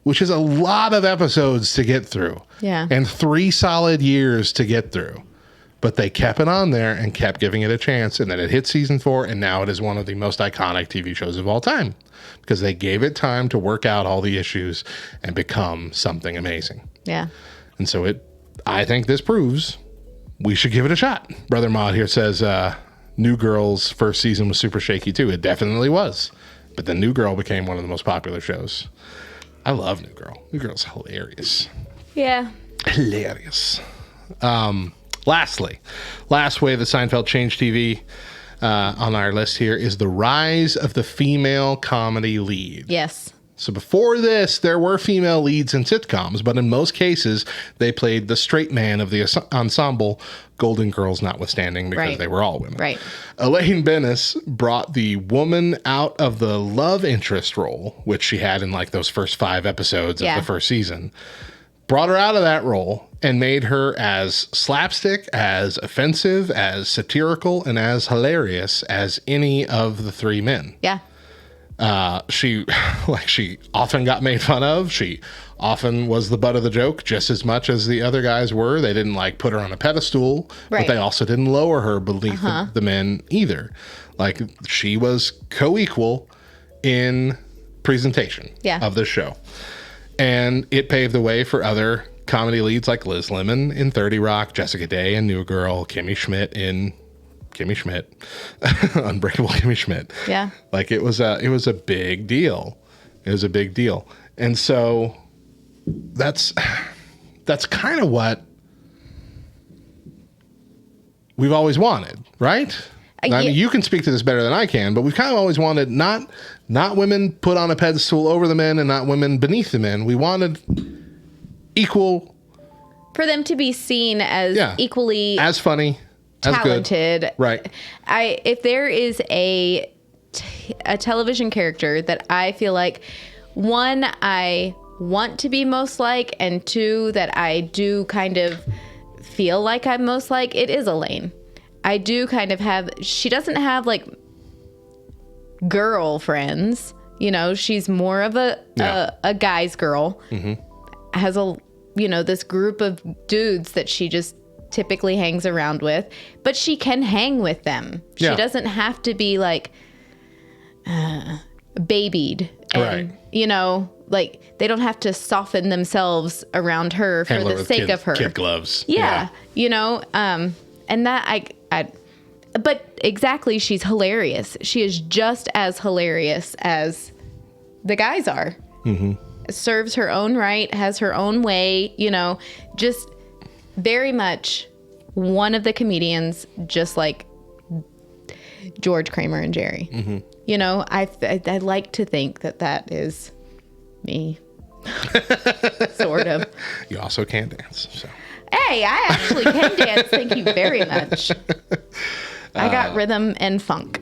which is a lot of episodes to get through. Yeah. And 3 solid years to get through. But they kept it on there and kept giving it a chance. And then it hit season 4, and now it is one of the most iconic TV shows of all time, because they gave it time to work out all the issues and become something amazing. Yeah. And so I think this proves we should give it a shot. Brother Maud here says, New Girl's first season was super shaky too. It definitely was. But then New Girl became one of the most popular shows. I love New Girl. New Girl's hilarious. Yeah. Hilarious. Lastly, last way that Seinfeld changed TV on our list here is the rise of the female comedy lead. Yes. So before this, there were female leads in sitcoms, but in most cases, they played the straight man of the ensemble, Golden Girls notwithstanding, because they were all women. Right. Elaine Bennis brought the woman out of the love interest role, which she had in like those first 5 episodes of the first season, brought her out of that role and made her as slapstick, as offensive, as satirical, and as hilarious as any of the 3 men. Yeah. She often got made fun of. She often was the butt of the joke just as much as the other guys were. They didn't like put her on a pedestal, but they also didn't lower her beneath the men either. Like she was co-equal in presentation of the show. And it paved the way for other comedy leads like Liz Lemon in 30 Rock, Jessica Day in New Girl, Kimmy Schmidt in Kimmy Schmidt, Unbreakable Kimmy Schmidt. Yeah. Like it was a big deal. It was a big deal. And so that's kind of what we've always wanted, right? I mean, you can speak to this better than I can, but we've kind of always wanted not women put on a pedestal over the men and not women beneath the men. We wanted equal. For them to be seen as equally as funny, talented. As good. Right. If there is a television character that I feel like, one, I want to be most like, and 2, that I do kind of feel like I'm most like, it is Elaine. I do kind of have, she doesn't have like girlfriends, you know, she's more of a guy's girl, has this group of dudes that she just typically hangs around with, but she can hang with them. She doesn't have to be like babied and, like they don't have to soften themselves around her for the sake of her. Kid gloves. Yeah. And that but exactly, she's hilarious. She is just as hilarious as the guys are. Serves her own right, has her own way, just very much one of the comedians, just like George, Kramer, and Jerry. I like to think that is me. Sort of. You also can dance, so. Hey, I actually can dance. Thank you very much. I got rhythm and funk.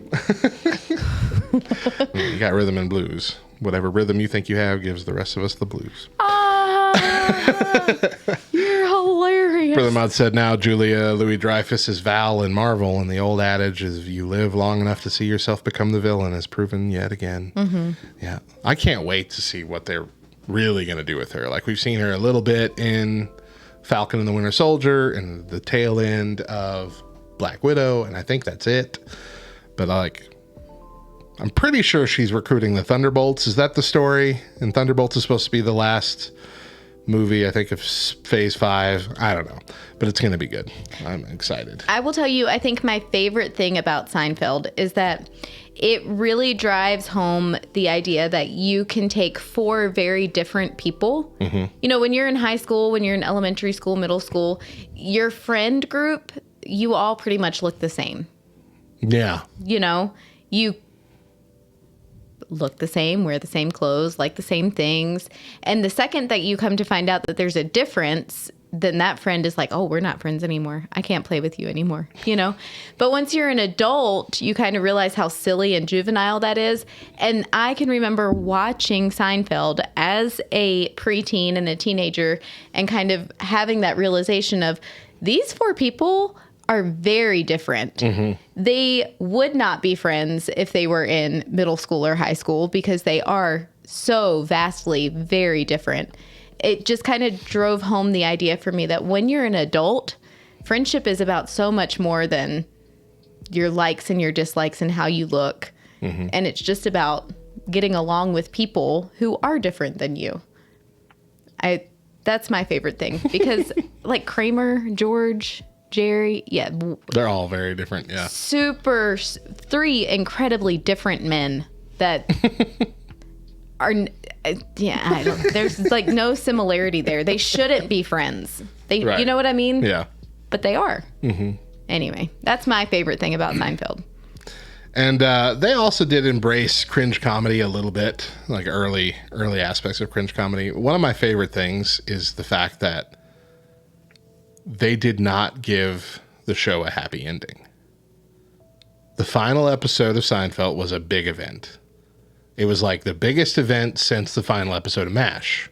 You got rhythm and blues. Whatever rhythm you think you have gives the rest of us the blues. You're hilarious. Brother Mod said, now Julia Louis-Dreyfus is Val in Marvel, and the old adage is you live long enough to see yourself become the villain is proven yet again. Yeah. I can't wait to see what they're really going to do with her. Like, we've seen her a little bit in Falcon and the Winter Soldier and the tail end of Black Widow, and I think that's it. But I'm pretty sure she's recruiting the Thunderbolts. Is that the story? And Thunderbolts is supposed to be the last movie, I think, of Phase 5. I don't know. But it's going to be good. I'm excited. I will tell you, I think my favorite thing about Seinfeld is that it really drives home the idea that you can take 4 very different people. When you're in high school, when you're in elementary school, middle school, your friend group, you all pretty much look the same. Yeah. You look the same, wear the same clothes, like the same things. And the second that you come to find out that there's a difference, then that friend is like, oh, we're not friends anymore. I can't play with you anymore, But once you're an adult, you kind of realize how silly and juvenile that is. And I can remember watching Seinfeld as a preteen and a teenager and kind of having that realization of these 4 people are very different. They would not be friends if they were in middle school or high school because they are so vastly very different. It just kind of drove home the idea for me that when you're an adult, friendship is about so much more than your likes and your dislikes and how you look. And it's just about getting along with people who are different than you. That's my favorite thing because like Kramer, George, Jerry, yeah. They're all very different, yeah. Three incredibly different men that are, there's like no similarity there. They shouldn't be friends. Right. You know what I mean? Yeah. But they are. Mm-hmm. Anyway, that's my favorite thing about Seinfeld. And they also did embrace cringe comedy a little bit, like early aspects of cringe comedy. One of my favorite things is the fact that they did not give the show a happy ending. The final episode of Seinfeld was a big event. It was like the biggest event since the final episode of MASH.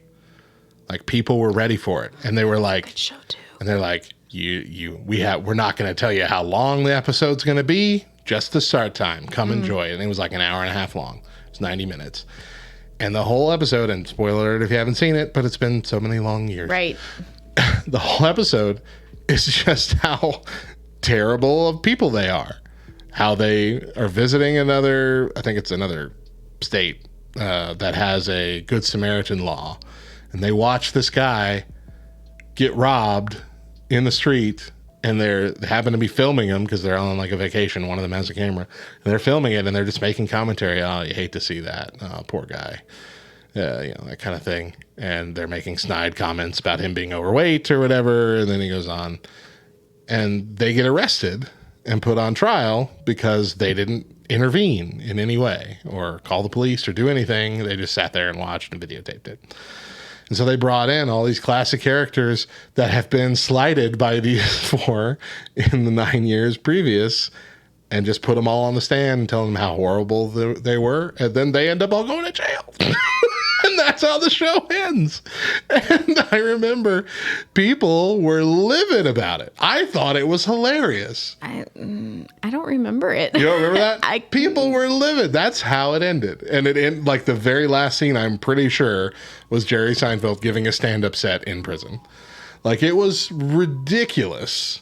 Like, people were ready for it, and they were like, good show too. And they're like, we're not going to tell you how long the episode's going to be. Just the start time. Come enjoy it. And it was like an hour and a half long. It was 90 minutes. And the whole episode, and spoiler alert if you haven't seen it, but it's been so many long years. Right. The whole episode is just how terrible of people they are. How they are visiting another state that has a Good Samaritan law. And they watch this guy get robbed in the street. And they happen to be filming him because they're on like a vacation. One of them has a camera. And they're filming it, and they're just making commentary. Oh, you hate to see that. Oh, poor guy. That kind of thing. And they're making snide comments about him being overweight or whatever. And then he goes on. And they get arrested and put on trial because they didn't intervene in any way or call the police or do anything. They just sat there and watched and videotaped it. And so they brought in all these classic characters that have been slighted by these four in the 9 years previous and just put them all on the stand and tell them how horrible they were. And then they end up all going to jail. And that's how the show ends. And I remember people were livid about it. I thought it was hilarious. I don't remember it. You don't remember that? People were livid. That's how it ended. And it ended like the very last scene, I'm pretty sure, was Jerry Seinfeld giving a stand-up set in prison. Like, it was ridiculous.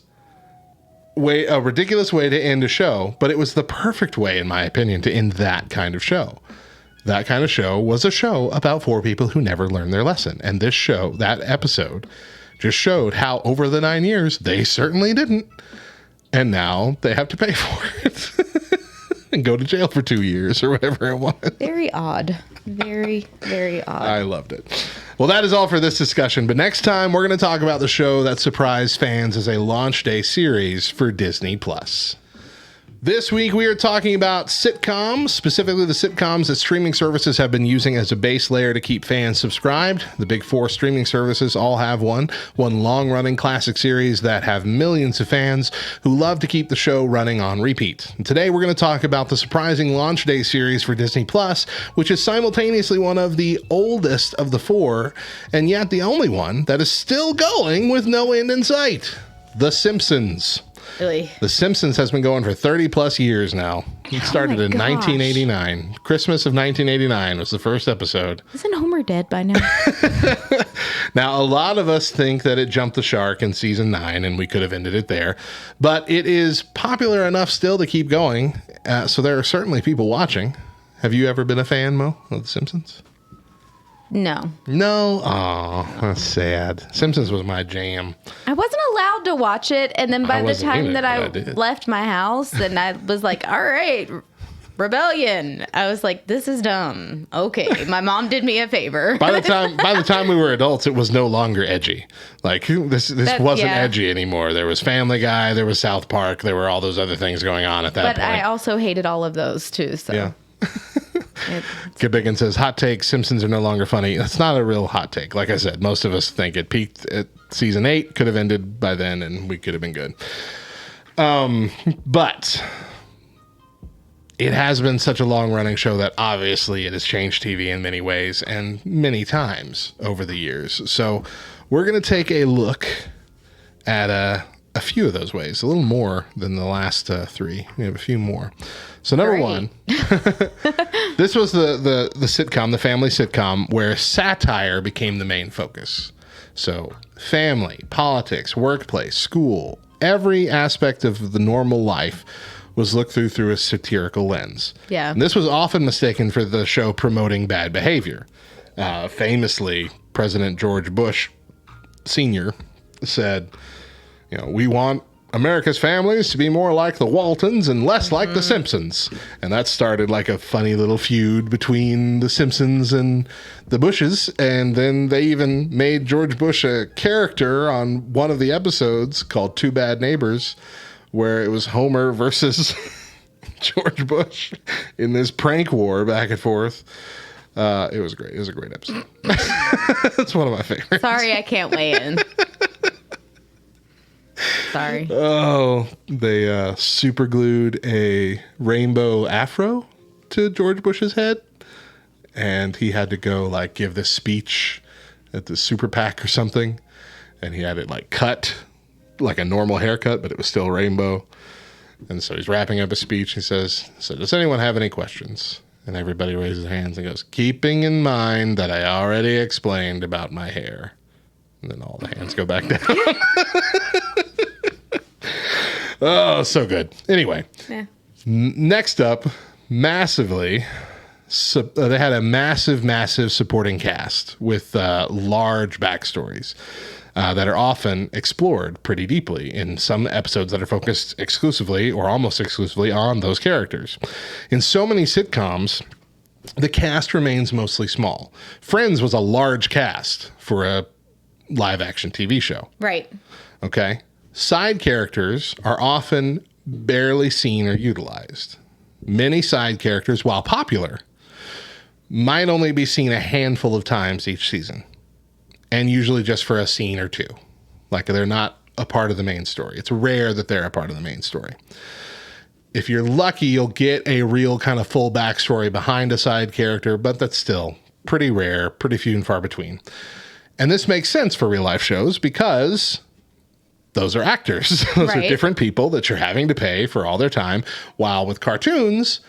A ridiculous way to end a show, but it was the perfect way, in my opinion, to end that kind of show. That kind of show was a show about four people who never learned their lesson. And this show, that episode, just showed how over the 9 years, they certainly didn't. And now they have to pay for it and go to jail for 2 years or whatever it was. Very odd. Very, very odd. I loved it. Well, that is all for this discussion. But next time, we're going to talk about the show that surprised fans as a launch day series for Disney+. This week, we are talking about sitcoms, specifically the sitcoms that streaming services have been using as a base layer to keep fans subscribed. The big four streaming services all have one long-running classic series that have millions of fans who love to keep the show running on repeat. And today, we're going to talk about the surprising launch day series for Disney+, which is simultaneously one of the oldest of the four, and yet the only one that is still going with no end in sight. The Simpsons. Really? The Simpsons has been going for 30 plus years now. It started in 1989. Christmas of 1989 was the first episode. Isn't Homer dead by now? Now, a lot of us think that it jumped the shark in season 9 and we could have ended it there. But it is popular enough still to keep going. So there are certainly people watching. Have you ever been a fan, Mo, of The Simpsons? No. No? Oh, that's sad. Simpsons was my jam. I wasn't allowed to watch it. And then by the time that I did. left my house and I was like, all right, rebellion. I was like, this is dumb. Okay. My mom did me a favor. By the time we were adults, it was no longer edgy. Like this wasn't edgy anymore. There was Family Guy, there was South Park, there were all those other things going on at that point. But I also hated all of those too. So yeah. Get Big and says, hot take, Simpsons are no longer funny. That's not a real hot take. Like I said, most of us think it peaked at season 8, could have ended by then, and we could have been good. But it has been such a long-running show that obviously it has changed TV in many ways and many times over the years. So we're going to take a look at a few of those ways, a little more than the last 3. We have a few more. So number one, this was the sitcom, the family sitcom, where satire became the main focus. So family, politics, workplace, school, every aspect of the normal life was looked through a satirical lens. Yeah. And this was often mistaken for the show promoting bad behavior. Famously, President George Bush Sr. said, we want America's families to be more like the Waltons and less like the Simpsons. And that started like a funny little feud between the Simpsons and the Bushes. And then they even made George Bush a character on one of the episodes called Two Bad Neighbors, where it was Homer versus George Bush in this prank war back and forth. It was great. It was a great episode. It's one of my favorites. Sorry, I can't weigh in. Sorry. Oh, they super glued a rainbow afro to George Bush's head, and he had to go like give this speech at the super PAC or something, and he had it like cut like a normal haircut, but it was still rainbow. And so he's wrapping up his speech. He says, "So does anyone have any questions?" And everybody raises their hands and goes, "Keeping in mind that I already explained about my hair." And then all the hands go back down. Oh, so good. Anyway, Yeah. Next up, massively, they had a massive supporting cast with large backstories that are often explored pretty deeply in some episodes that are focused exclusively or almost exclusively on those characters. In so many sitcoms, the cast remains mostly small. Friends was a large cast for a live action TV show. Right. Okay. Side characters are often barely seen or utilized. Many side characters, while popular, might only be seen a handful of times each season, and usually just for a scene or two. Like they're not a part of the main story. It's rare that they're a part of the main story. If you're lucky, you'll get a real kind of full backstory behind a side character, but that's still pretty rare, pretty few and far between. And this makes sense for real life shows because those are actors. Those are different people that you're having to pay for all their time. While with cartoons,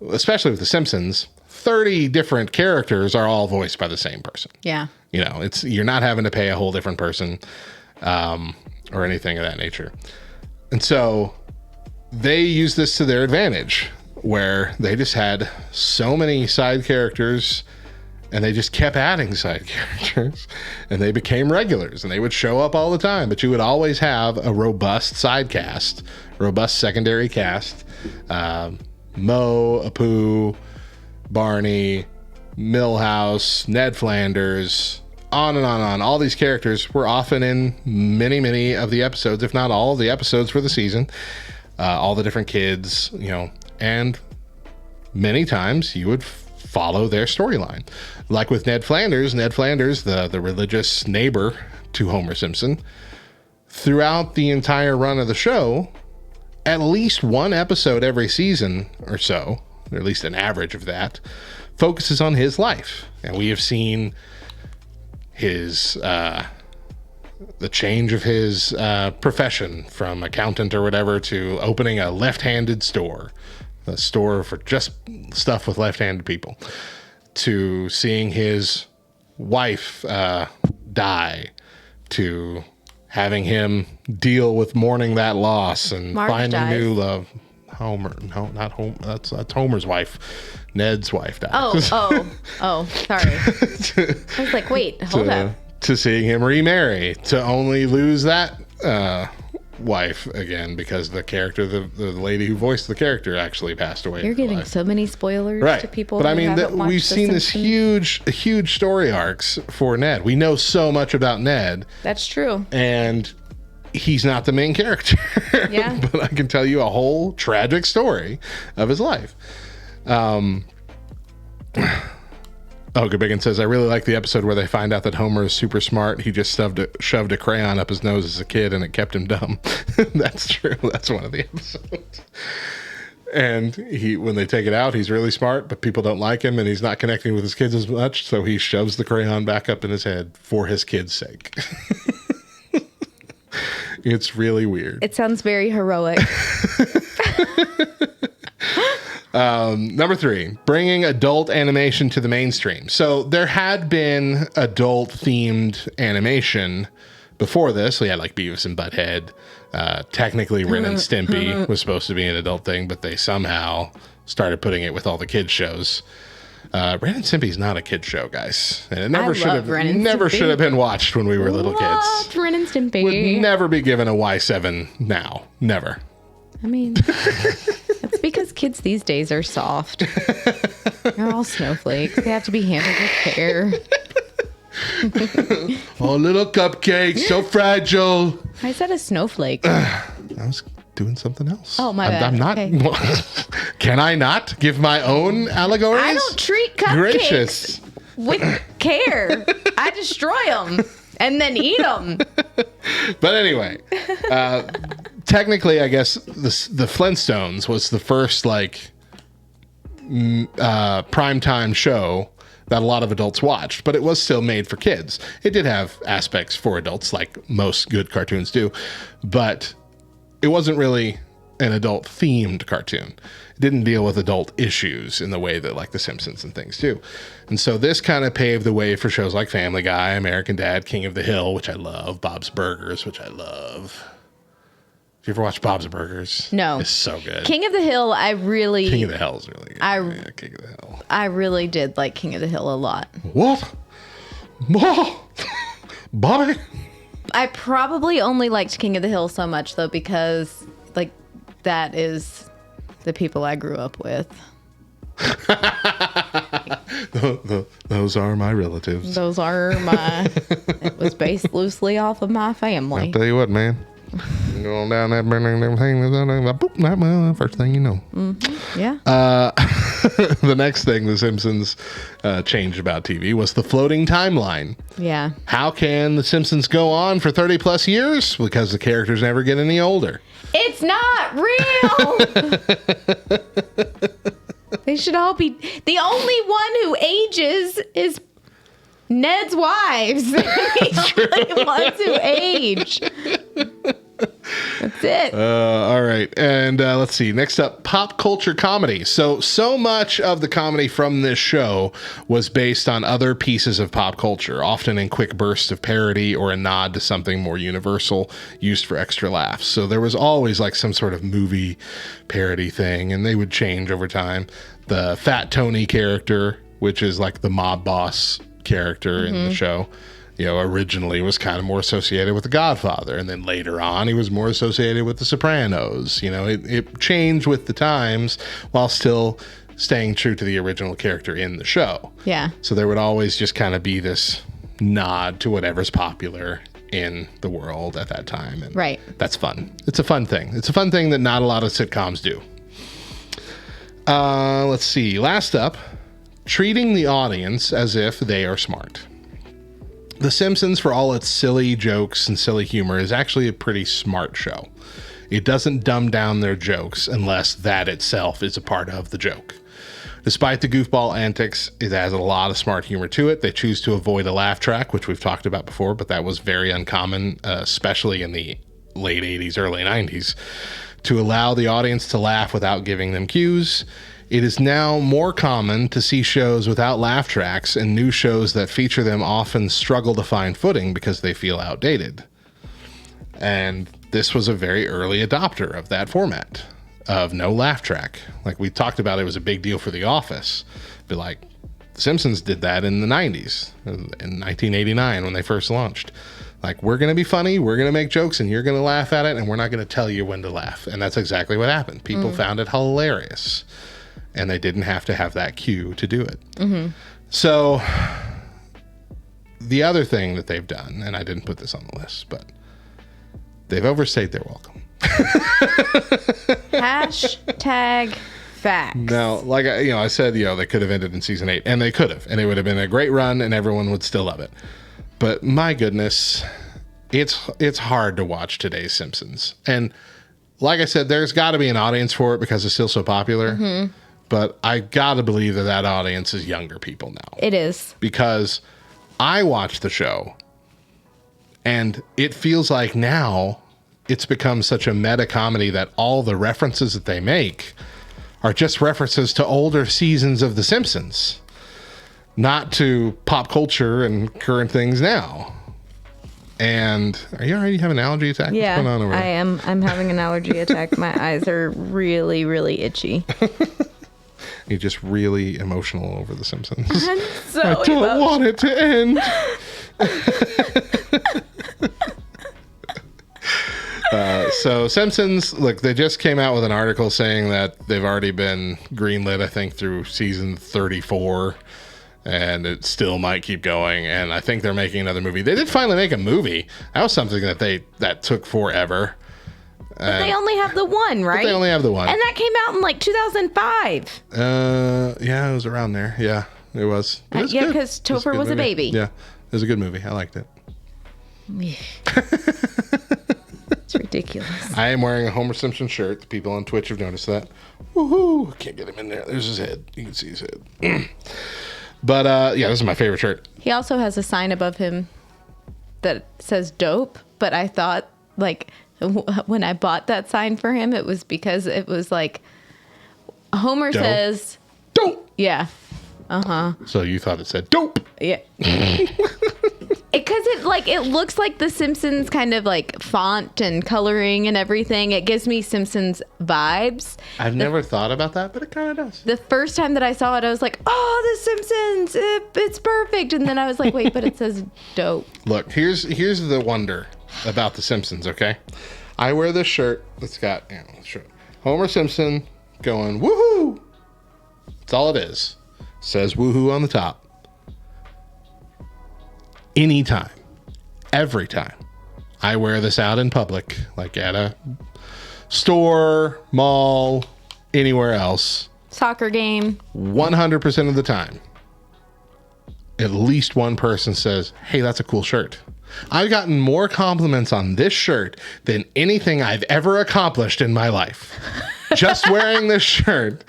especially with The Simpsons, 30 different characters are all voiced by the same person. Yeah. You know, you're not having to pay a whole different person or anything of that nature. And so they use this to their advantage, where they just had so many side characters and they just kept adding side characters and they became regulars and they would show up all the time. But you would always have a robust side cast, robust secondary cast. Moe, Apu, Barney, Milhouse, Ned Flanders, on and on and on. All these characters were often in many of the episodes, if not all of the episodes for the season. All the different kids, you know, and many times you would follow their storyline. Like with Ned Flanders, the religious neighbor to Homer Simpson, throughout the entire run of the show, at least one episode every season or so, or at least an average of that, focuses on his life. And we have seen his the change of his profession from accountant or whatever to opening a left-handed store, a store for just stuff with left-handed people, to seeing his wife die, to having him deal with mourning that loss and Marge finding dies. new love. Homer, no, not Homer. That's Homer's wife. Ned's wife died. Oh, sorry. I was like, wait, hold up. To seeing him remarry, to only lose that wife again because the character, the lady who voiced the character, actually passed away. You're giving so many spoilers to people. But I mean, haven't watched we've The seen this Simpsons. huge story arcs for Ned. We know so much about Ned. That's true. And he's not the main character. Yeah. But I can tell you a whole tragic story of his life. Goodbiggin says, I really like the episode where they find out that Homer is super smart. He just shoved a crayon up his nose as a kid and it kept him dumb. That's true. That's one of the episodes. And when they take it out, he's really smart, but people don't like him and he's not connecting with his kids as much. So he shoves the crayon back up in his head for his kids' sake. It's really weird. It sounds very heroic. Number 3, bringing adult animation to the mainstream. So there had been adult themed animation before this. We had like Beavis and Butthead. Technically Ren and Stimpy was supposed to be an adult thing, but they somehow started putting it with all the kids shows. Ren and Stimpy's not a kid show, guys. And it never love should have been watched when we were little kids. Loved Ren and Stimpy. Would never be given a Y7 now. Never. I mean, that's because kids these days are soft. They're all snowflakes. They have to be handled with care. Oh, little cupcake, so fragile. I said a snowflake. I was doing something else. Oh, my bad. I'm not. Okay. Can I not give my own allegories? I don't treat cupcakes Gracious. with care. I destroy them and then eat them. But anyway, technically, I guess the Flintstones was the first like primetime show that a lot of adults watched, but it was still made for kids. It did have aspects for adults, like most good cartoons do, but it wasn't really an adult-themed cartoon. It didn't deal with adult issues in the way that like The Simpsons and things do. And so this kind of paved the way for shows like Family Guy, American Dad, King of the Hill, which I love, Bob's Burgers, which I love. Have you ever watched Bob's Burgers? No. It's so good. King of the Hill, King of the Hill is really good. King of the Hill. I really did like King of the Hill a lot. What? Bobby? I probably only liked King of the Hill so much, though, because, like, that is the people I grew up with. Those are my relatives. Those are my... It was based loosely off of my family. I'll tell you what, man. Going down that building, everything, boop, first thing you know. Mm-hmm. Yeah. The next thing The Simpsons changed about TV was the floating timeline. Yeah. How can The Simpsons go on for 30 plus years? Because the characters never get any older. It's not real. They should all be... The only one who ages is Ned's wives. The only ones who age. That's it. All right. And let's see. Next up, pop culture comedy. So much of the comedy from this show was based on other pieces of pop culture, often in quick bursts of parody or a nod to something more universal used for extra laughs. So there was always like some sort of movie parody thing, and they would change over time. The Fat Tony character, which is like the mob boss character in the show, originally was kind of more associated with The Godfather, and then later on he was more associated with The Sopranos. It changed with the times while still staying true to the original character in the show. Yeah. So there would always just kind of be this nod to whatever's popular in the world at that time. And right. That's fun. It's a fun thing. It's a fun thing that not a lot of sitcoms do. Let's see. Last up, treating the audience as if they are smart. The Simpsons, for all its silly jokes and silly humor, is actually a pretty smart show. It doesn't dumb down their jokes unless that itself is a part of the joke. Despite the goofball antics, it has a lot of smart humor to it. They choose to avoid a laugh track, which we've talked about before, but that was very uncommon, especially in the late 80s, early 90s, to allow the audience to laugh without giving them cues. It is now more common to see shows without laugh tracks, and new shows that feature them often struggle to find footing because they feel outdated. And this was a very early adopter of that format of no laugh track. Like we talked about, it was a big deal for The Office. But like The Simpsons did that in the 90s, in 1989 when they first launched. Like, we're going to be funny, we're going to make jokes, and you're going to laugh at it, and we're not going to tell you when to laugh. And that's exactly what happened. People found it hilarious. And they didn't have to have that cue to do it. Mm-hmm. So the other thing that they've done, and I didn't put this on the list, but they've overstayed their welcome. Hashtag facts. Now, like I said, they could have ended in season 8, and they could have, and it would have been a great run, and everyone would still love it. But my goodness, it's hard to watch today's Simpsons. And like I said, there's got to be an audience for it because it's still so popular. Mm-hmm. But I got to believe that audience is younger people now. It is. Because I watch the show, and it feels like now it's become such a meta comedy that all the references that they make are just references to older seasons of The Simpsons, not to pop culture and current things now. And are you already having an allergy attack? Yeah, what's going on over there? I am. I'm having an allergy attack. My eyes are really, really itchy. You're just really emotional over The Simpsons. I'm so I don't want it to end. So Simpsons, look, they just came out with an article saying that they've already been greenlit, I think, through season 34, and it still might keep going. And I think they're making another movie. They did finally make a movie. That was something that took forever. But they only have the one, right? They only have the one. And that came out in like 2005. Yeah, it was around there. Yeah, it was. Yeah, because Topher was a baby. Yeah, it was a good movie. I liked it. It's ridiculous. I am wearing a Homer Simpson shirt. The people on Twitch have noticed that. Woohoo! Can't get him in there. There's his head. You can see his head. But yeah, this is my favorite shirt. He also has a sign above him that says dope, but I thought, like, when I bought that sign for him, it was because it was like, Homer Dope. Says... Dope! Yeah. Uh-huh. So you thought it said dope? Yeah. Because it looks like the Simpsons kind of like font and coloring and everything. It gives me Simpsons vibes. I've never thought about that, but it kind of does. The first time that I saw it, I was like, oh, the Simpsons, it's perfect. And then I was like, wait, but it says dope. Look, here's the wonder about the Simpsons, okay? I wear this shirt that's got, Homer Simpson going, woohoo! That's all it is. Says woohoo on the top. Anytime, every time I wear this out in public, like at a store, mall, anywhere else, Soccer game. 100% of the time, at least one person says, hey, that's a cool shirt. I've gotten more compliments on this shirt than anything I've ever accomplished in my life. Just wearing this shirt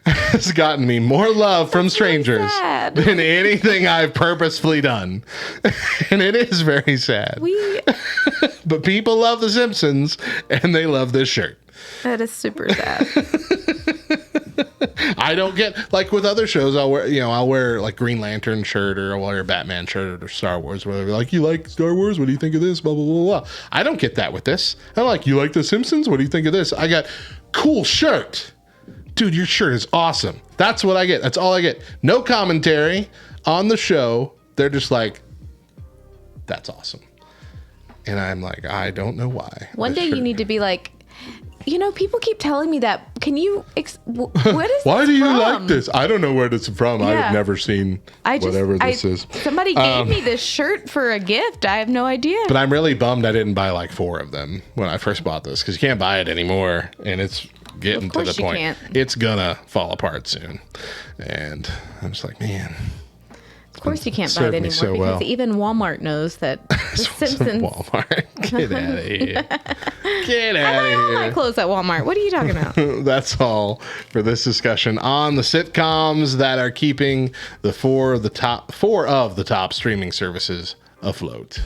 has gotten me more love from strangers than anything I've purposefully done. And it is very sad. But people love The Simpsons and they love this shirt. That is super sad. I don't get, like with other shows, I'll wear like Green Lantern shirt, or I'll wear a Batman shirt, or Star Wars, whatever. Like, you like Star Wars? What do you think of this? Blah, blah, blah, blah. I don't get that with this. I'm like, you like The Simpsons? What do you think of this? I got cool shirt. Dude, your shirt is awesome. That's what I get. That's all I get. No commentary on the show. They're just like, that's awesome. And I'm like, I don't know why. One day you need to be like, people keep telling me that. Can you, what is why do you from? like this? I don't know where this is from. Yeah. I've never seen whatever this is. Somebody gave me this shirt for a gift. I have no idea. But I'm really bummed I didn't buy like 4 of them when I first bought this, because you can't buy it anymore. And it's getting to the point. It's gonna fall apart soon. And I'm just like, man. Of course you can't buy it anymore, because even Walmart knows that The Simpsons. Walmart. Get out of here. Get out of here. I buy all my clothes at Walmart. What are you talking about? That's all for this discussion on the sitcoms that are keeping the 4 of the top streaming services afloat.